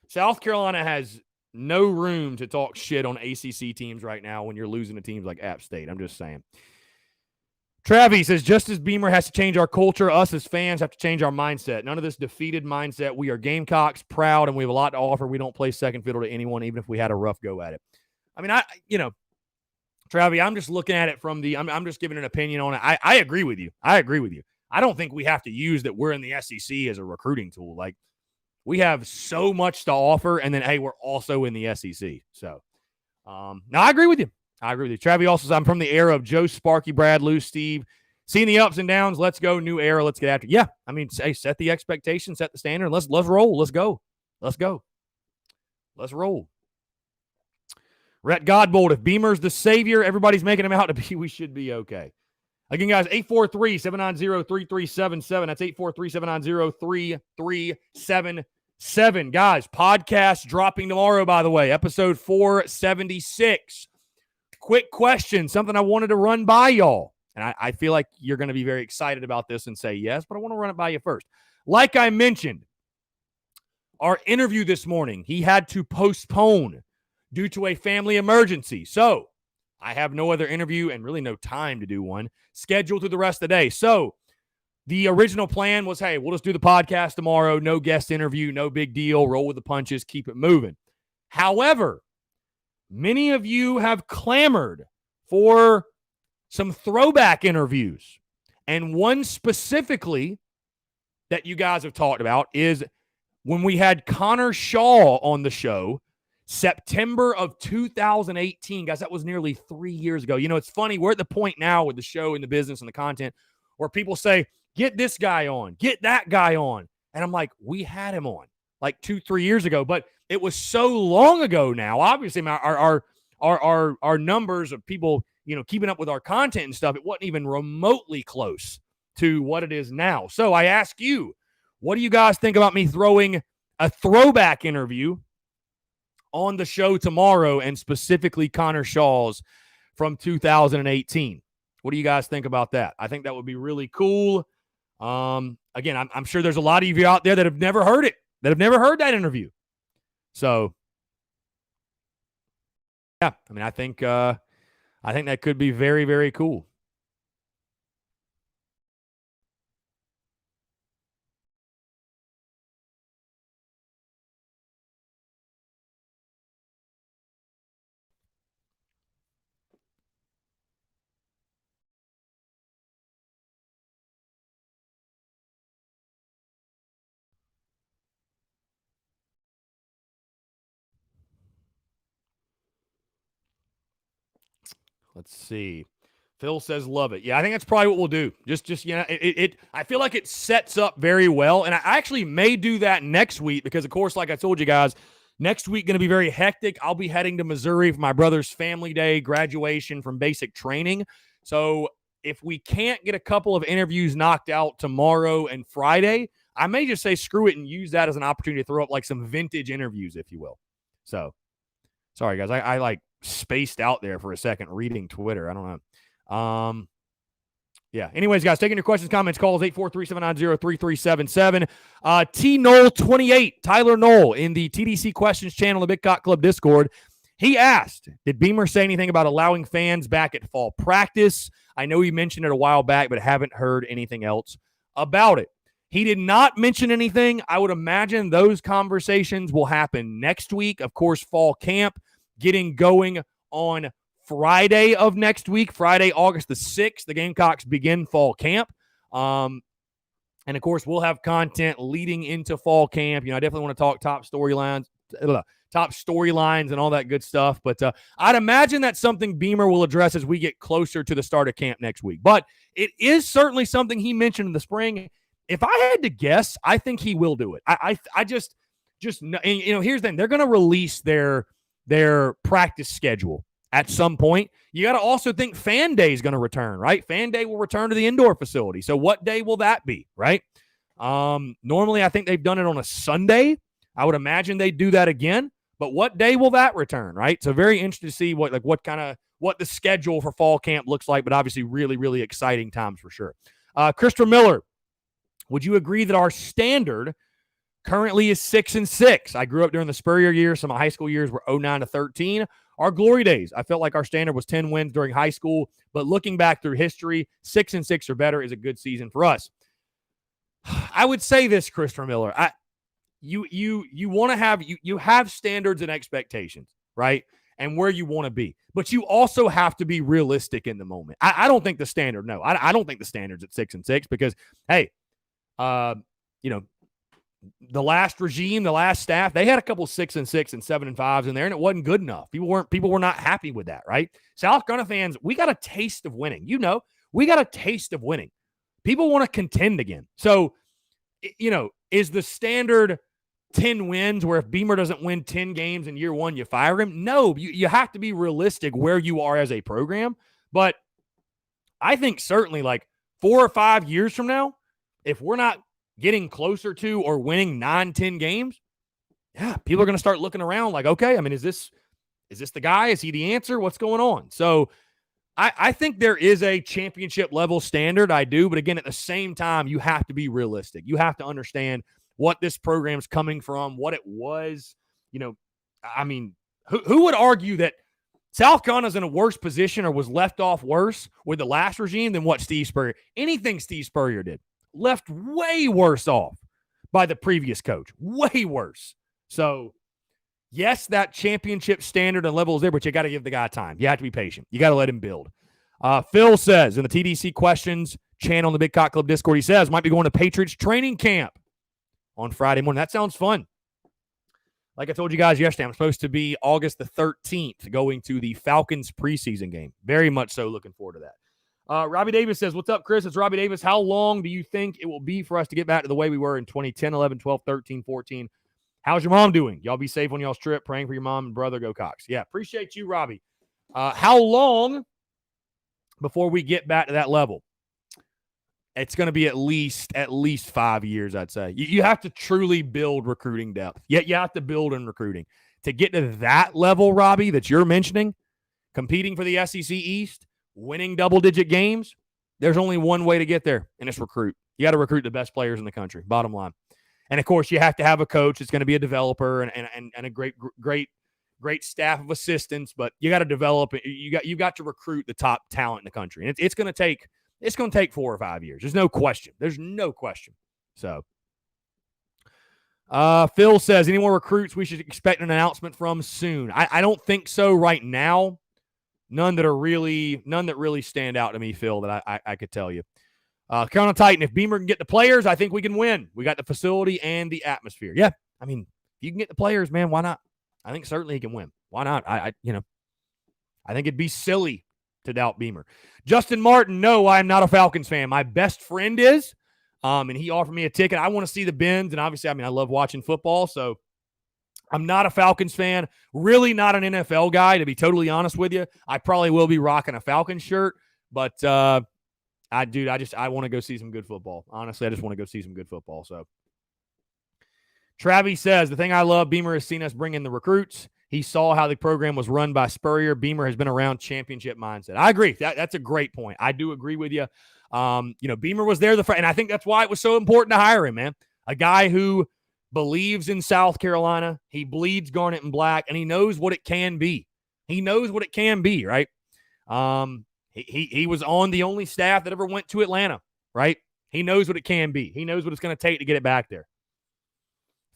South Carolina has no room to talk shit on ACC teams right now when you're losing to teams like App State. I'm just saying. Travis says, just as Beamer has to change our culture, us as fans have to change our mindset. None of this defeated mindset. We are Gamecocks, proud, and we have a lot to offer. We don't play second fiddle to anyone, even if we had a rough go at it. I mean, Travis, I'm just looking at it from I'm just giving an opinion on it. I agree with you. I don't think we have to use that we're in the SEC as a recruiting tool. Like, we have so much to offer, and then, hey, we're also in the SEC. So, no, I agree with you. Travis also says, I'm from the era of Joe, Sparky, Brad, Lou, Steve. Seeing the ups and downs, let's go. New era, let's get after it. Yeah, I mean, say, set the expectation, set the standard. Let's roll. Let's go. Let's roll. Rhett Godbold, if Beamer's the savior, everybody's making him out to be, we should be okay. Again, guys, 843-790-3377. That's 843-790-3377. Guys, podcast dropping tomorrow, by the way, episode 476. Quick question, something I wanted to run by y'all. And I feel like you're going to be very excited about this and say yes, but I want to run it by you first. Like I mentioned, our interview this morning, he had to postpone due to a family emergency. So I have no other interview and really no time to do one scheduled through the rest of the day. So the original plan was, hey, we'll just do the podcast tomorrow. No guest interview, no big deal. Roll with the punches, keep it moving. However, many of you have clamored for some throwback interviews. And one specifically that you guys have talked about is when we had Connor Shaw on the show, September of 2018. Guys, that was nearly 3 years ago. You know, it's funny. We're at the point now with the show and the business and the content where people say, get this guy on, get that guy on. And I'm like, we had him on like 2-3 years ago, but it was so long ago now. Obviously, our numbers of people, keeping up with our content and stuff, it wasn't even remotely close to what it is now. So I ask you, what do you guys think about me throwing a throwback interview on the show tomorrow, and specifically Connor Shaw's from 2018? What do you guys think about that? I think that would be really cool. Again, I'm sure there's a lot of you out there that have never heard it, that have never heard that interview. So, yeah, I mean, I think that could be very, very cool. Let's see. Phil says, love it. Yeah, I think that's probably what we'll do. Just I feel like it sets up very well. And I actually may do that next week because, of course, like I told you guys, next week going to be very hectic. I'll be heading to Missouri for my brother's family day graduation from basic training. So if we can't get a couple of interviews knocked out tomorrow and Friday, I may just say screw it and use that as an opportunity to throw up like some vintage interviews, if you will. So, sorry, guys. I like spaced out there for a second reading Twitter. I don't know. Yeah. Anyways, guys, taking your questions, comments, calls, 843-790-3377. T Knoll 28, Tyler Knoll in the TDC Questions channel, the Big Cock Club Discord. He asked, did Beamer say anything about allowing fans back at fall practice? I know he mentioned it a while back, but haven't heard anything else about it. He did not mention anything. I would imagine those conversations will happen next week. Of course, fall camp getting going on Friday of next week, Friday, August the 6th. The Gamecocks begin fall camp. And, of course, we'll have content leading into fall camp. I definitely want to talk top storylines and all that good stuff. But I'd imagine that's something Beamer will address as we get closer to the start of camp next week. But it is certainly something he mentioned in the spring. If I had to guess, I think he will do it. I just here's the thing. They're going to release their practice schedule at some point. You got to also think Fan Day is going to return, right? Fan Day will return to the indoor facility. So what day will that be, right? Normally, I think they've done it on a Sunday. I would imagine they do that again. But what day will that return, right? So very interested to see what the schedule for fall camp looks like. But obviously, really, really exciting times for sure. Christopher Miller, would you agree that our standard currently is 6-6? I grew up during the Spurrier years. So my high school years were 09-13. Our glory days, I felt like our standard was 10 wins during high school. But looking back through history, 6-6 or better is a good season for us. I would say this, Christopher Miller. You want to have you have standards and expectations, right? And where you want to be. But you also have to be realistic in the moment. I don't think the standard, no. I don't think the standard's at 6-6 because, hey, the last regime, the last staff, they had a couple 6-6 and 7-5s in there, and it wasn't good enough. People were not happy with that, right? South Carolina fans, we got a taste of winning. We got a taste of winning. People want to contend again. So, is the standard 10 wins where if Beamer doesn't win 10 games in year one, you fire him? No, you have to be realistic where you are as a program. But I think certainly like 4 or 5 years from now, if we're not getting closer to or winning 9-10 games, yeah, people are going to start looking around like, okay, I mean, is this the guy? Is he the answer? What's going on? So I think there is a championship level standard. I do. But again, at the same time, you have to be realistic. You have to understand what this program's coming from, what it was. I mean, who would argue that South Carolina's in a worse position or was left off worse with the last regime than what Steve Spurrier? Anything Steve Spurrier did left way worse off by the previous coach. Way worse. So, yes, that championship standard and level is there, but you got to give the guy time. You have to be patient. You got to let him build. Phil says in the TDC Questions channel on the Big Cock Club Discord, he says, might be going to Patriots training camp on Friday morning. That sounds fun. Like I told you guys yesterday, I'm supposed to be August the 13th going to the Falcons preseason game. Very much so looking forward to that. Robbie Davis says, what's up, Chris? It's Robbie Davis. How long do you think it will be for us to get back to the way we were in 2010, 11, 12, 13, 14? How's your mom doing? Y'all be safe on y'all's trip. Praying for your mom and brother. Go Cox. Yeah, appreciate you, Robbie. How long before we get back to that level? It's going to be at least 5 years, I'd say. You have to truly build recruiting depth. You have to build in recruiting. To get to that level, Robbie, that you're mentioning, competing for the SEC East, winning double-digit games, there's only one way to get there, and it's recruit. You got to recruit the best players in the country, bottom line. And, of course, you have to have a coach that's going to be a developer and a great staff of assistants, but you got to develop it. You got to recruit the top talent in the country. And it's going to take 4 or 5 years. There's no question. So Phil says, any more recruits we should expect an announcement from soon? I don't think so right now. None that really stand out to me, Phil, that I could tell you. Carolina Titan, if Beamer can get the players, I think we can win. We got the facility and the atmosphere. Yeah, I mean, if you can get the players, man, why not? I think certainly he can win. Why not? I think it'd be silly to doubt Beamer. Justin Martin, no, I am not a Falcons fan. My best friend is, and he offered me a ticket. I want to see the Benz, and obviously, I mean, I love watching football, so I'm not a Falcons fan. Really not an NFL guy, to be totally honest with you. I probably will be rocking a Falcons shirt, but I want to go see some good football. Honestly, I just want to go see some good football. So Travis says, the thing I love, Beamer has seen us bring in the recruits. He saw how the program was run by Spurrier. Beamer has been around championship mindset. I agree. That's a great point. I do agree with you. Beamer was there and I think that's why it was so important to hire him, man. A guy who believes in South Carolina. He bleeds garnet and black, and he knows what it can be. Right? He was on the only staff that ever went to Atlanta, right? He knows what it can be. He knows what it's going to take to get it back there.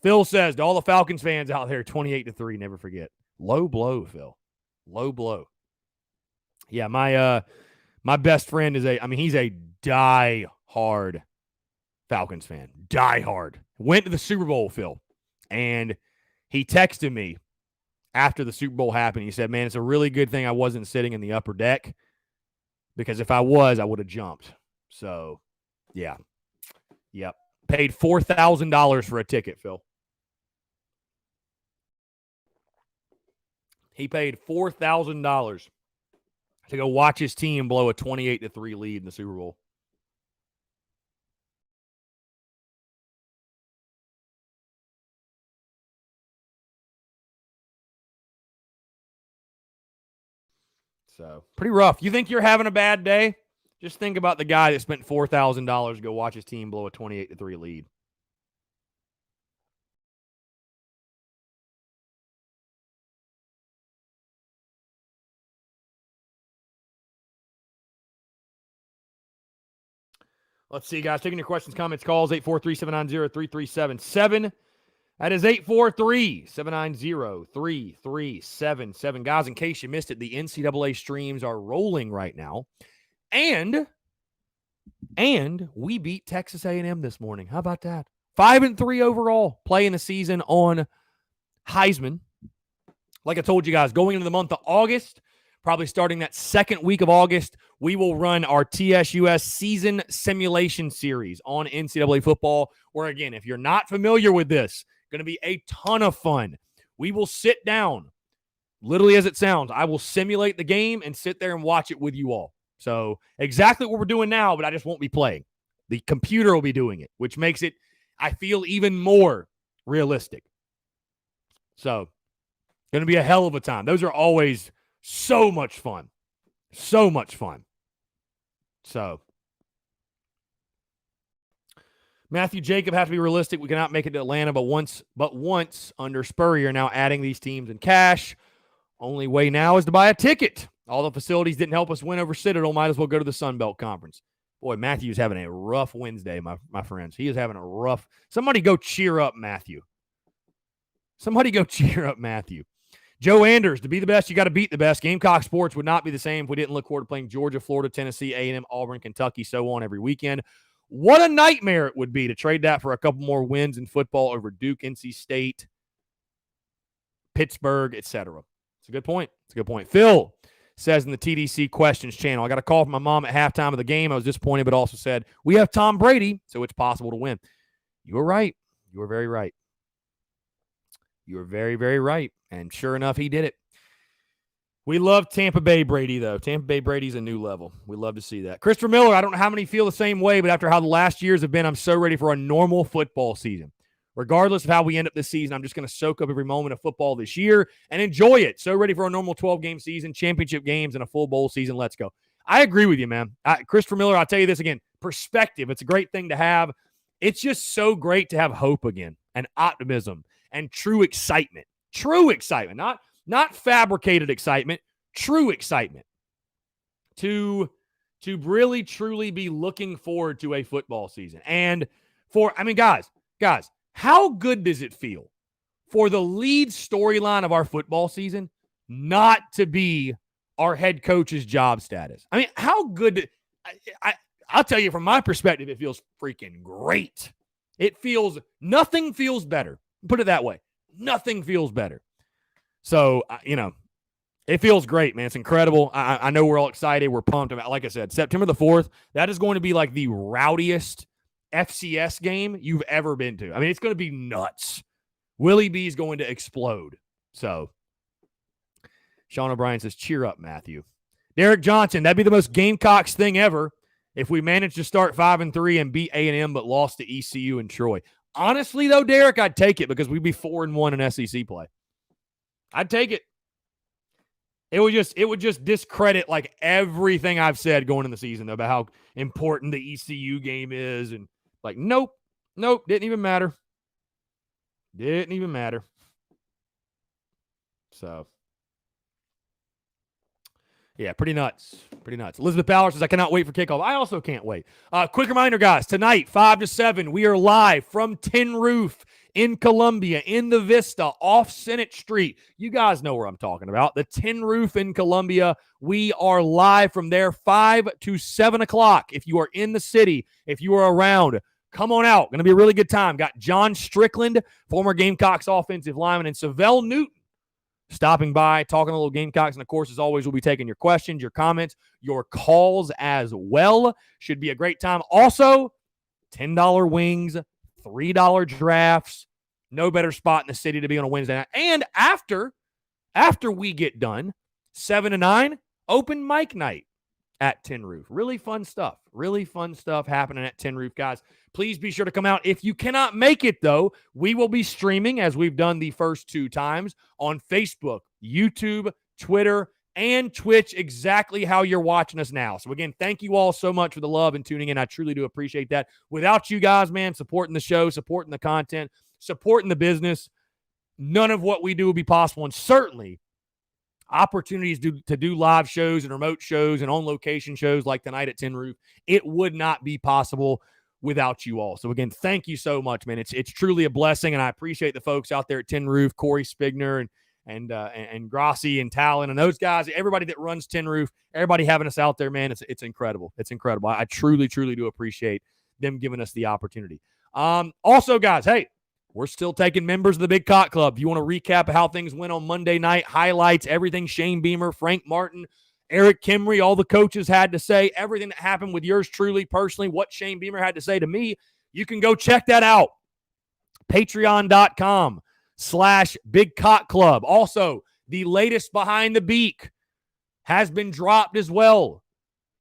Phil says to all the Falcons fans out there, 28-3, never forget. Low blow, Phil. Low blow. Yeah, my best friend he's a die-hard Falcons fan. Die-hard. Went to the Super Bowl, Phil, and he texted me after the Super Bowl happened. He said, man, it's a really good thing I wasn't sitting in the upper deck, because if I was, I would have jumped. So, yeah. Yep. Paid $4,000 for a ticket, Phil. He paid $4,000 to go watch his team blow a 28-3 lead in the Super Bowl. So, pretty rough. You think you're having a bad day? Just think about the guy that spent $4,000 to go watch his team blow a 28-3 lead. Let's see, guys. Taking your questions, comments, calls, 843-790-3377. That is 843-790-3377. Guys, in case you missed it, the NCAA streams are rolling right now. And we beat Texas A&M this morning. How about that? 5-3 overall, playing the season on Heisman. Like I told you guys, going into the month of August, probably starting that second week of August, we will run our TSUS season simulation series on NCAA football, where, again, if you're not familiar with this, going to be a ton of fun. We will sit down, literally as it sounds. I will simulate the game and sit there and watch it with you all. So exactly what we're doing now, but I just won't be playing. The computer will be doing it, which makes it, I feel, even more realistic. So going to be a hell of a time. Those are always so much fun. So much fun. So Matthew Jacob have to be realistic. We cannot make it to Atlanta, but once under Spurrier, now adding these teams in cash. Only way now is to buy a ticket. All the facilities didn't help us win over Citadel. Might as well go to the Sun Belt Conference. Boy, Matthew's having a rough Wednesday, my friends. He is having a rough. Somebody go cheer up Matthew. Somebody go cheer up Matthew. Joe Anders, to be the best, you got to beat the best. Gamecock sports would not be the same if we didn't look forward to playing Georgia, Florida, Tennessee, A&M, Auburn, Kentucky, so on every weekend. What a nightmare it would be to trade that for a couple more wins in football over Duke, NC State, Pittsburgh, etc. It's a good point. It's a good point. Phil says in the TDC questions channel, I got a call from my mom at halftime of the game. I was disappointed, but also said, we have Tom Brady, so it's possible to win. You were right. You were very right. You were very, very right. And sure enough, he did it. We love Tampa Bay Brady, though. Tampa Bay Brady's a new level. We love to see that. Christopher Miller, I don't know how many feel the same way, but after how the last years have been, I'm so ready for a normal football season. Regardless of how we end up this season, I'm just going to soak up every moment of football this year and enjoy it. So ready for a normal 12-game season, championship games, and a full bowl season. Let's go. I agree with you, man. Christopher Miller, I'll tell you this again. Perspective. It's a great thing to have. It's just so great to have hope again and optimism and true excitement. True excitement. Not fabricated excitement. True excitement. To really, truly be looking forward to a football season. And guys, how good does it feel for the lead storyline of our football season not to be our head coach's job status? I mean, how good? I'll tell you from my perspective, it feels freaking great. Nothing feels better. Put it that way. Nothing feels better. So, it feels great, man. It's incredible. I know we're all excited. We're pumped about, like I said, September the 4th, that is going to be like the rowdiest FCS game you've ever been to. I mean, it's going to be nuts. Willie B is going to explode. So, Sean O'Brien says, cheer up, Matthew. Derek Johnson, that'd be the most Gamecocks thing ever if we managed to start 5-3 and beat A&M but lost to ECU and Troy. Honestly, though, Derek, I'd take it because we'd be 4-1 in SEC play. I'd take it. It would just discredit like everything I've said going in the season though, about how important the ECU game is, and like nope, didn't even matter. So yeah, pretty nuts. Elizabeth Ballard says, I cannot wait for kickoff. I also can't wait. Quick reminder, guys, tonight, 5 to 7, we are live from Tin Roof in Columbia, in the Vista, off Senate Street. You guys know where I'm talking about. The Tin Roof in Columbia. We are live from there 5 to 7 o'clock. If you are in the city, if you are around, come on out. Going to be a really good time. Got John Strickland, former Gamecocks offensive lineman, and Savell Newton stopping by, talking a little Gamecocks. And, of course, as always, we'll be taking your questions, your comments, your calls as well. Should be a great time. Also, $10 wings, $3 drafts. No better spot in the city to be on a Wednesday night. And after After we get done, 7 to 9, open mic night at Tin Roof. Really fun stuff. Really fun stuff happening at Tin Roof, guys. Please be sure to come out. If you cannot make it, though, we will be streaming, as we've done the first 2 times, on Facebook, YouTube, Twitter, and Twitch, exactly how you're watching us now. So, again, thank you all so much for the love and tuning in. I truly do appreciate that. Without you guys, man, supporting the show, supporting the content, supporting the business, none of what we do would be possible. And certainly opportunities to do live shows and remote shows and on-location shows like tonight at Tin Roof, it would not be possible without you all. So, again, thank you so much, man. It's truly a blessing, and I appreciate the folks out there at Tin Roof, Corey Spigner and Grossi and Talon and those guys, everybody that runs Tin Roof, everybody having us out there, man. It's incredible. It's incredible. I truly, truly do appreciate them giving us the opportunity. Also, guys, hey, we're still taking members of the Big Cock Club. If you want to recap how things went on Monday night, highlights, everything Shane Beamer, Frank Martin, Eric Kimry, all the coaches had to say, everything that happened with yours truly personally, what Shane Beamer had to say to me, you can go check that out. Patreon.com/Big Cock Club. Also, the latest Behind the Beak has been dropped as well.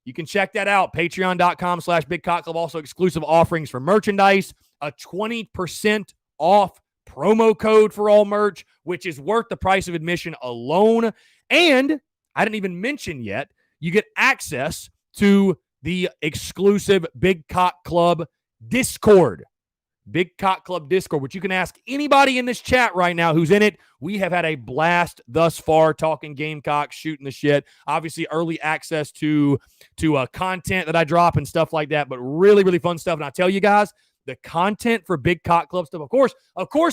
You can check that out. Patreon.com/Big Cock Club. Also, exclusive offerings for merchandise, a 20% off promo code for all merch, which is worth the price of admission alone. And I didn't even mention yet, you get access to the exclusive Big Cock Club Discord. Big Cock Club Discord, which you can ask anybody in this chat right now who's in it. We have had a blast thus far talking Gamecocks, shooting the shit. Obviously, early access to content that I drop and stuff like that, but really, really fun stuff. And I tell you guys, the content for Big Cock Club stuff, of course,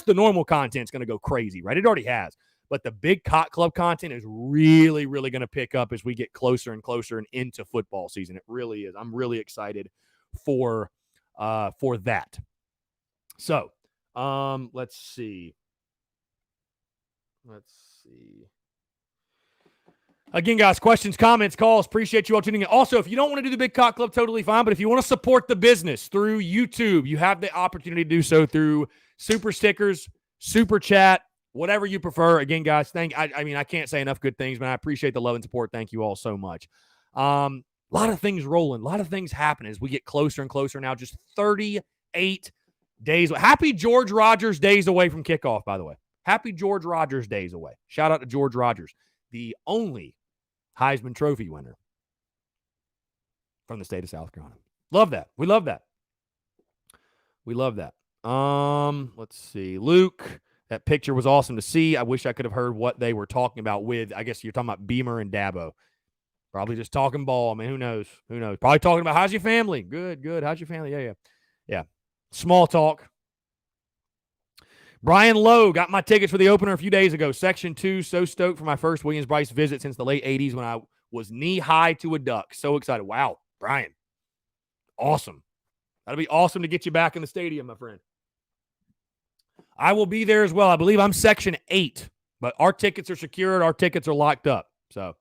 the normal content's going to go crazy, right? It already has. But the Big Cock Club content is really, really going to pick up as we get closer and closer and into football season. It really is. I'm really excited for that. So, let's see. Again, guys, questions, comments, calls. Appreciate you all tuning in. Also, if you don't want to do the Big Cock Club, totally fine. But if you want to support the business through YouTube, you have the opportunity to do so through super stickers, super chat, whatever you prefer. Again, guys, I can't say enough good things, but I appreciate the love and support. Thank you all so much. A lot of things rolling, a lot of things happening as we get closer and closer now. Just 38 days. Happy George Rogers days away from kickoff, by the way. Happy George Rogers days away. Shout out to George Rogers, the only Heisman Trophy winner from the state of South Carolina. Love that. We love that. Let's see. Luke, that picture was awesome to see. I wish I could have heard what they were talking about with, I guess you're talking about Beamer and Dabo. Probably just talking ball. I mean, who knows? Probably talking about, how's your family? Good. How's your family? Yeah. Small talk. Brian Lowe, got my tickets for the opener a few days ago. Section 2, so stoked for my first Williams-Brice visit since the late 80s when I was knee-high to a duck. So excited. Wow, Brian. Awesome. That'll be awesome to get you back in the stadium, my friend. I will be there as well. I believe I'm Section 8, but our tickets are secured. Our tickets are locked up. So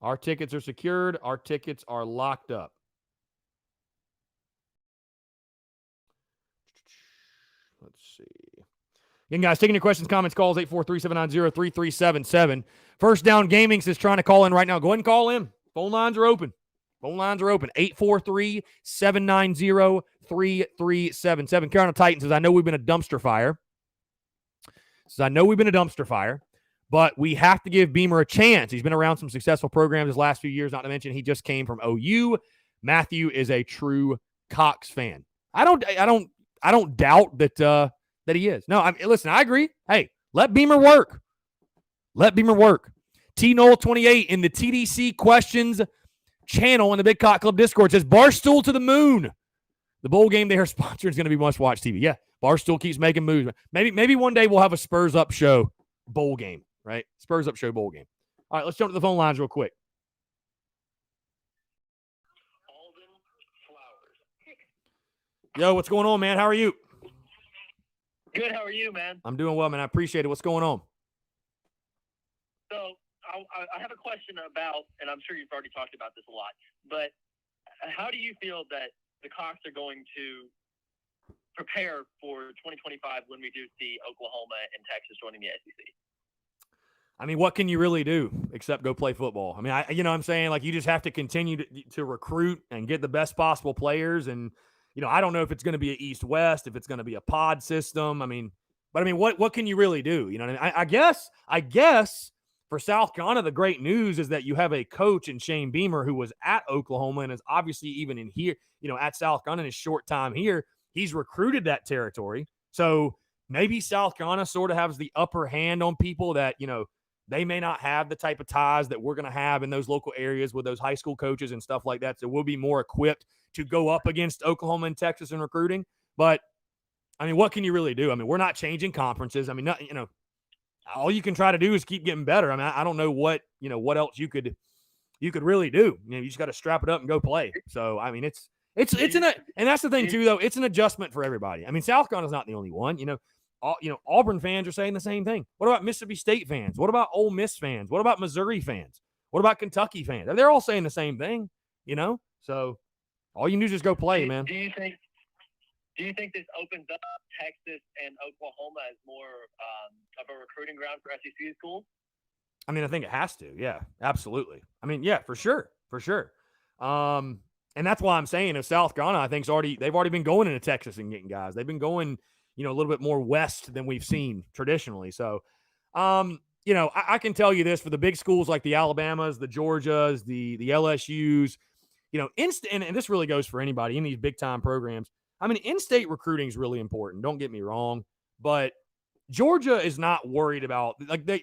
our tickets are secured. Our tickets are locked up. Let's see. Again, guys, taking your questions, comments, calls, 843-790-3377. First Down Gaming says trying to call in right now. Go ahead and call in. Phone lines are open. 843-790-3377. Carolina Titans says, I know we've been a dumpster fire. But we have to give Beamer a chance. He's been around some successful programs his last few years, not to mention he just came from OU. Matthew is a true Cox fan. I don't doubt that he is. No, listen, I agree. Hey, let Beamer work. T-Noel28 in the TDC questions channel in the Big Cock Club Discord says, Barstool to the moon. The bowl game they are sponsoring is going to be must-watch TV. Yeah, Barstool keeps making moves. Maybe one day we'll have a Spurs Up Show bowl game, right? Spurs Up Show bowl game. All right, let's jump to the phone lines real quick. Yo, what's going on, man? How are you? Good. How are you, man? I'm doing well, man. I appreciate it. What's going on? So I have a question about, and I'm sure you've already talked about this a lot, but how do you feel that the Cox are going to prepare for 2025 when we do see Oklahoma and Texas joining the SEC? I mean, what can you really do except go play football? I mean, you know what I'm saying? Like, you just have to continue to recruit and get the best possible players. And, you know, I don't know if it's going to be an East-West, if it's going to be a pod system. I mean, what can you really do? You know what I mean? I guess for South Carolina, the great news is that you have a coach in Shane Beamer who was at Oklahoma and is obviously even in here, you know, at South Carolina in his short time here. He's recruited that territory. So maybe South Carolina sort of has the upper hand on people that, you know, they may not have the type of ties that we're going to have in those local areas with those high school coaches and stuff like that. So we'll be more equipped to go up against Oklahoma and Texas in recruiting. But, I mean, what can you really do? I mean, we're not changing conferences. I mean, you know, all you can try to do is keep getting better. I mean, I don't know what else you could really do. You know, you just got to strap it up and go play. So, I mean, and that's the thing too, though. It's an adjustment for everybody. I mean, South Carolina's not the only one. You know, Auburn fans are saying the same thing. What about Mississippi State fans? What about Ole Miss fans? What about Missouri fans? What about Kentucky fans? They're all saying the same thing, you know? So all you need is just go play, man. Do you think this opens up Texas and Oklahoma as more of a recruiting ground for SEC schools? I mean, I think it has to. Yeah, absolutely. I mean, yeah, for sure. And that's why I'm saying if South Carolina, I think they've already been going into Texas and getting guys. They've been going, you know, a little bit more west than we've seen traditionally. So, you know, I can tell you this for the big schools like the Alabamas, the Georgias, the LSUs, you know, and this really goes for anybody in these big time programs. I mean, in-state recruiting is really important. Don't get me wrong, but Georgia is not worried about like they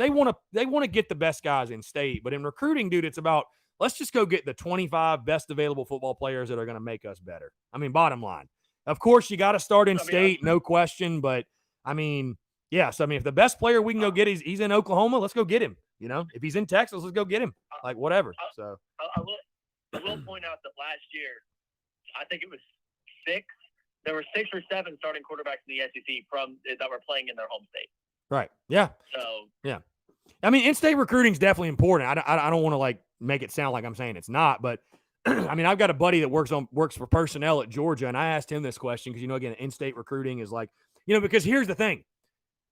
want to get the best guys in state, but in recruiting, dude, it's about let's just go get the 25 best available football players that are going to make us better. I mean, bottom line. Of course, you got to start in state, no question. But, I mean, yes. I mean, if the best player we can go get, he's in Oklahoma, let's go get him. You know, if he's in Texas, let's go get him. Like, whatever. So I will point out that last year, I think it was 6. There were 6 or 7 starting quarterbacks in the SEC that were playing in their home state. Right. Yeah. So, yeah. I mean, in-state recruiting is definitely important. I don't want to, like, make it sound like I'm saying it's not, but I mean, I've got a buddy that works for personnel at Georgia, and I asked him this question because, you know, again, in-state recruiting is like, you know, because here's the thing.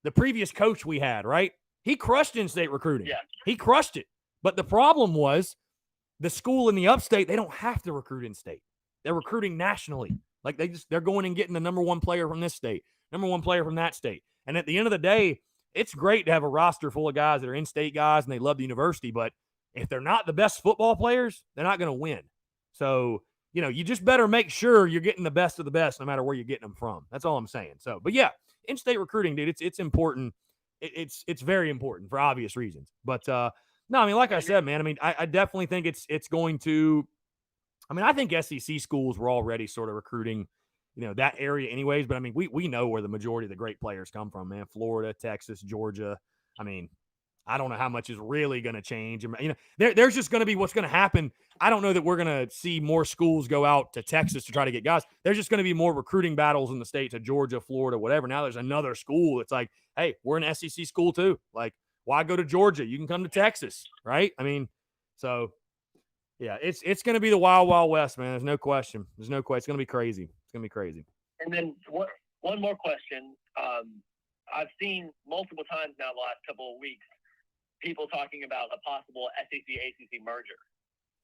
The previous coach we had, right, he crushed in-state recruiting. Yeah. He crushed it. But the problem was the school in the upstate, they don't have to recruit in-state. They're recruiting nationally. Like, they're going and getting the number 1 player from this state, number 1 player from that state. And at the end of the day, it's great to have a roster full of guys that are in-state guys and they love the university, but if they're not the best football players, they're not going to win. So, you know, you just better make sure you're getting the best of the best no matter where you're getting them from. That's all I'm saying. So, but yeah, in-state recruiting, dude, it's important. It's very important for obvious reasons. But no, I mean, like I said, man, I mean, I definitely think it's going to – I mean, I think SEC schools were already sort of recruiting, you know, that area anyways. But, I mean, we know where the majority of the great players come from, man. Florida, Texas, Georgia. I mean – I don't know how much is really going to change. You know, there's just going to be what's going to happen. I don't know that we're going to see more schools go out to Texas to try to get guys. There's just going to be more recruiting battles in the states of Georgia, Florida, whatever. Now there's another school. It's like, hey, we're an SEC school too. Like, why go to Georgia? You can come to Texas, right? I mean, so yeah, it's going to be the wild, wild west, man. There's no question. It's going to be crazy. It's going to be crazy. And then one more question. I've seen multiple times now the last couple of weeks people talking about a possible SEC-ACC merger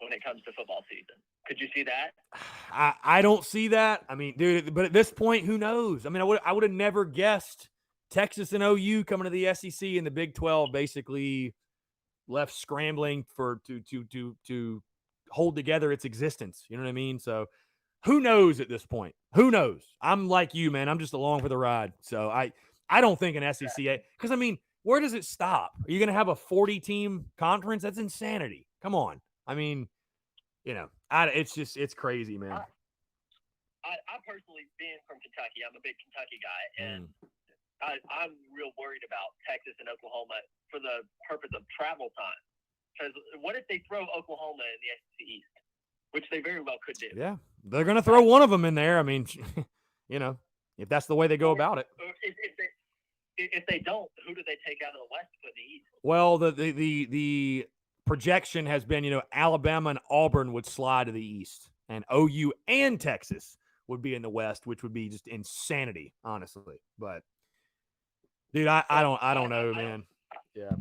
when it comes to football season. Could you see that? I don't see that. I mean, dude, but at this point, who knows? I mean, I would have never guessed Texas and OU coming to the SEC and the Big 12 basically left scrambling to hold together its existence. You know what I mean? So who knows at this point? Who knows? I'm like you, man. I'm just along for the ride. So I don't think an SEC, because I mean, where does it stop? Are you going to have a 40-team conference? That's insanity. Come on. I mean, you know, it's crazy, man. I personally, being from Kentucky, I'm a big Kentucky guy, and I'm real worried about Texas and Oklahoma for the purpose of travel time. Because what if they throw Oklahoma in the SEC East, which they very well could do? Yeah, they're going to throw one of them in there. I mean, you know, if that's the way they go about it. If they don't, who do they take out of the West for the East? Well, the projection has been, you know, Alabama and Auburn would slide to the East, and OU and Texas would be in the West, which would be just insanity, honestly. But dude, I don't know, man. Yeah.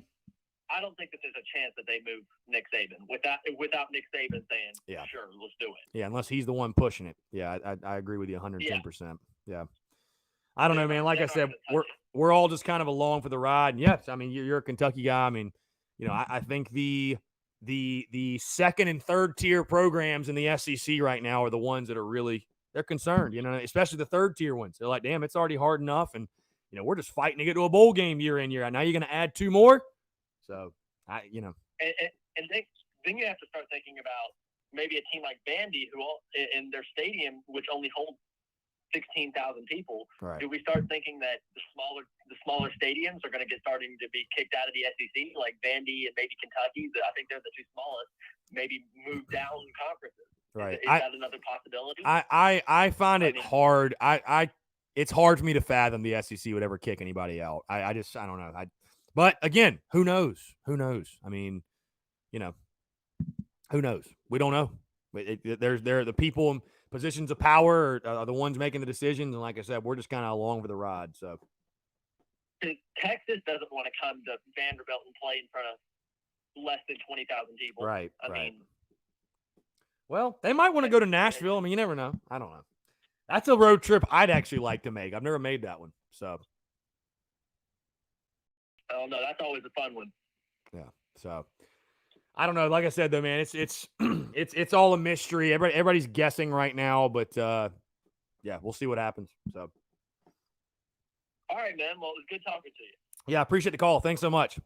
I don't think that there's a chance that they move Nick Saban without Nick Saban saying, Yeah. sure, let's do it. Yeah, unless he's the one pushing it. Yeah, I agree with you 110%. Yeah. I don't know, man. Like I said, we're all just kind of along for the ride. And yes, I mean, you're a Kentucky guy. I mean, I think the second and third tier programs in the SEC right now are the ones that are really they're concerned. Especially the third tier ones. They're like, damn, it's already hard enough, and we're just fighting to get to a bowl game year in year out. Now you're going to add 2 more. So and then you have to start thinking about maybe a team like Vandy, who in their stadium, which only holds 16,000 people. Right. Do we start thinking that the smaller stadiums are going to starting to be kicked out of the SEC, like Vandy and maybe Kentucky? I think they're the 2 smallest. Maybe move down conferences. Right. Is that another possibility? I find it hard. It's hard for me to fathom the SEC would ever kick anybody out. I don't know. But again, who knows? I mean, who knows? We don't know. There are the people in positions of power are the ones making the decisions, and like I said, we're just kind of along for the ride. So Texas doesn't want to come to Vanderbilt and play in front of less than 20,000 people. Right. I mean, well, they might want to go to Nashville. I mean, you never know. I don't know. That's a road trip I'd actually like to make. I've never made that one. So. Oh no, that's always a fun one. Yeah. So. I don't know. Like I said, though, man, it's all a mystery. Everybody's guessing right now, but yeah, we'll see what happens. So. All right, man. Well, it was good talking to you. Yeah, I appreciate the call. Thanks so much. Of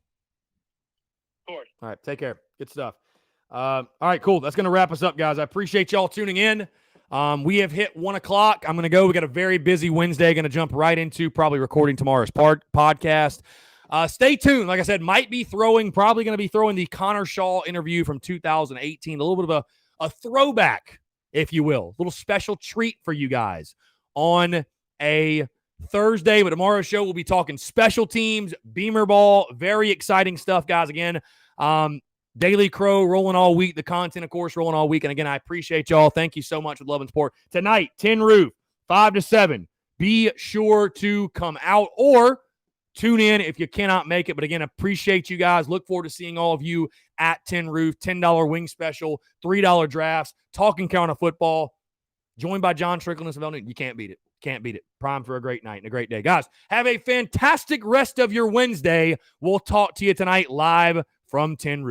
course. All right, take care. Good stuff. All right, cool. That's going to wrap us up, guys. I appreciate y'all tuning in. We have hit 1 o'clock. I'm going to go. We got a very busy Wednesday. Going to jump right into probably recording tomorrow's podcast. Stay tuned. Like I said, probably going to be throwing the Connor Shaw interview from 2018. A little bit of a throwback, if you will. A little special treat for you guys on a Thursday. But tomorrow's show, we'll be talking special teams, Beamer ball. Very exciting stuff, guys. Again, Daily Crow rolling all week. The content, of course, rolling all week. And again, I appreciate y'all. Thank you so much with love and support. Tonight, Tin Roof, 5 to 7. Be sure to come out or tune in if you cannot make it. But again, appreciate you guys. Look forward to seeing all of you at Tin Roof. $10 wing special, $3 drafts, talking Carolina football. Joined by John Strickland and Savannah. You can't beat it. Can't beat it. Prime for a great night and a great day. Guys, have a fantastic rest of your Wednesday. We'll talk to you tonight live from Tin Roof.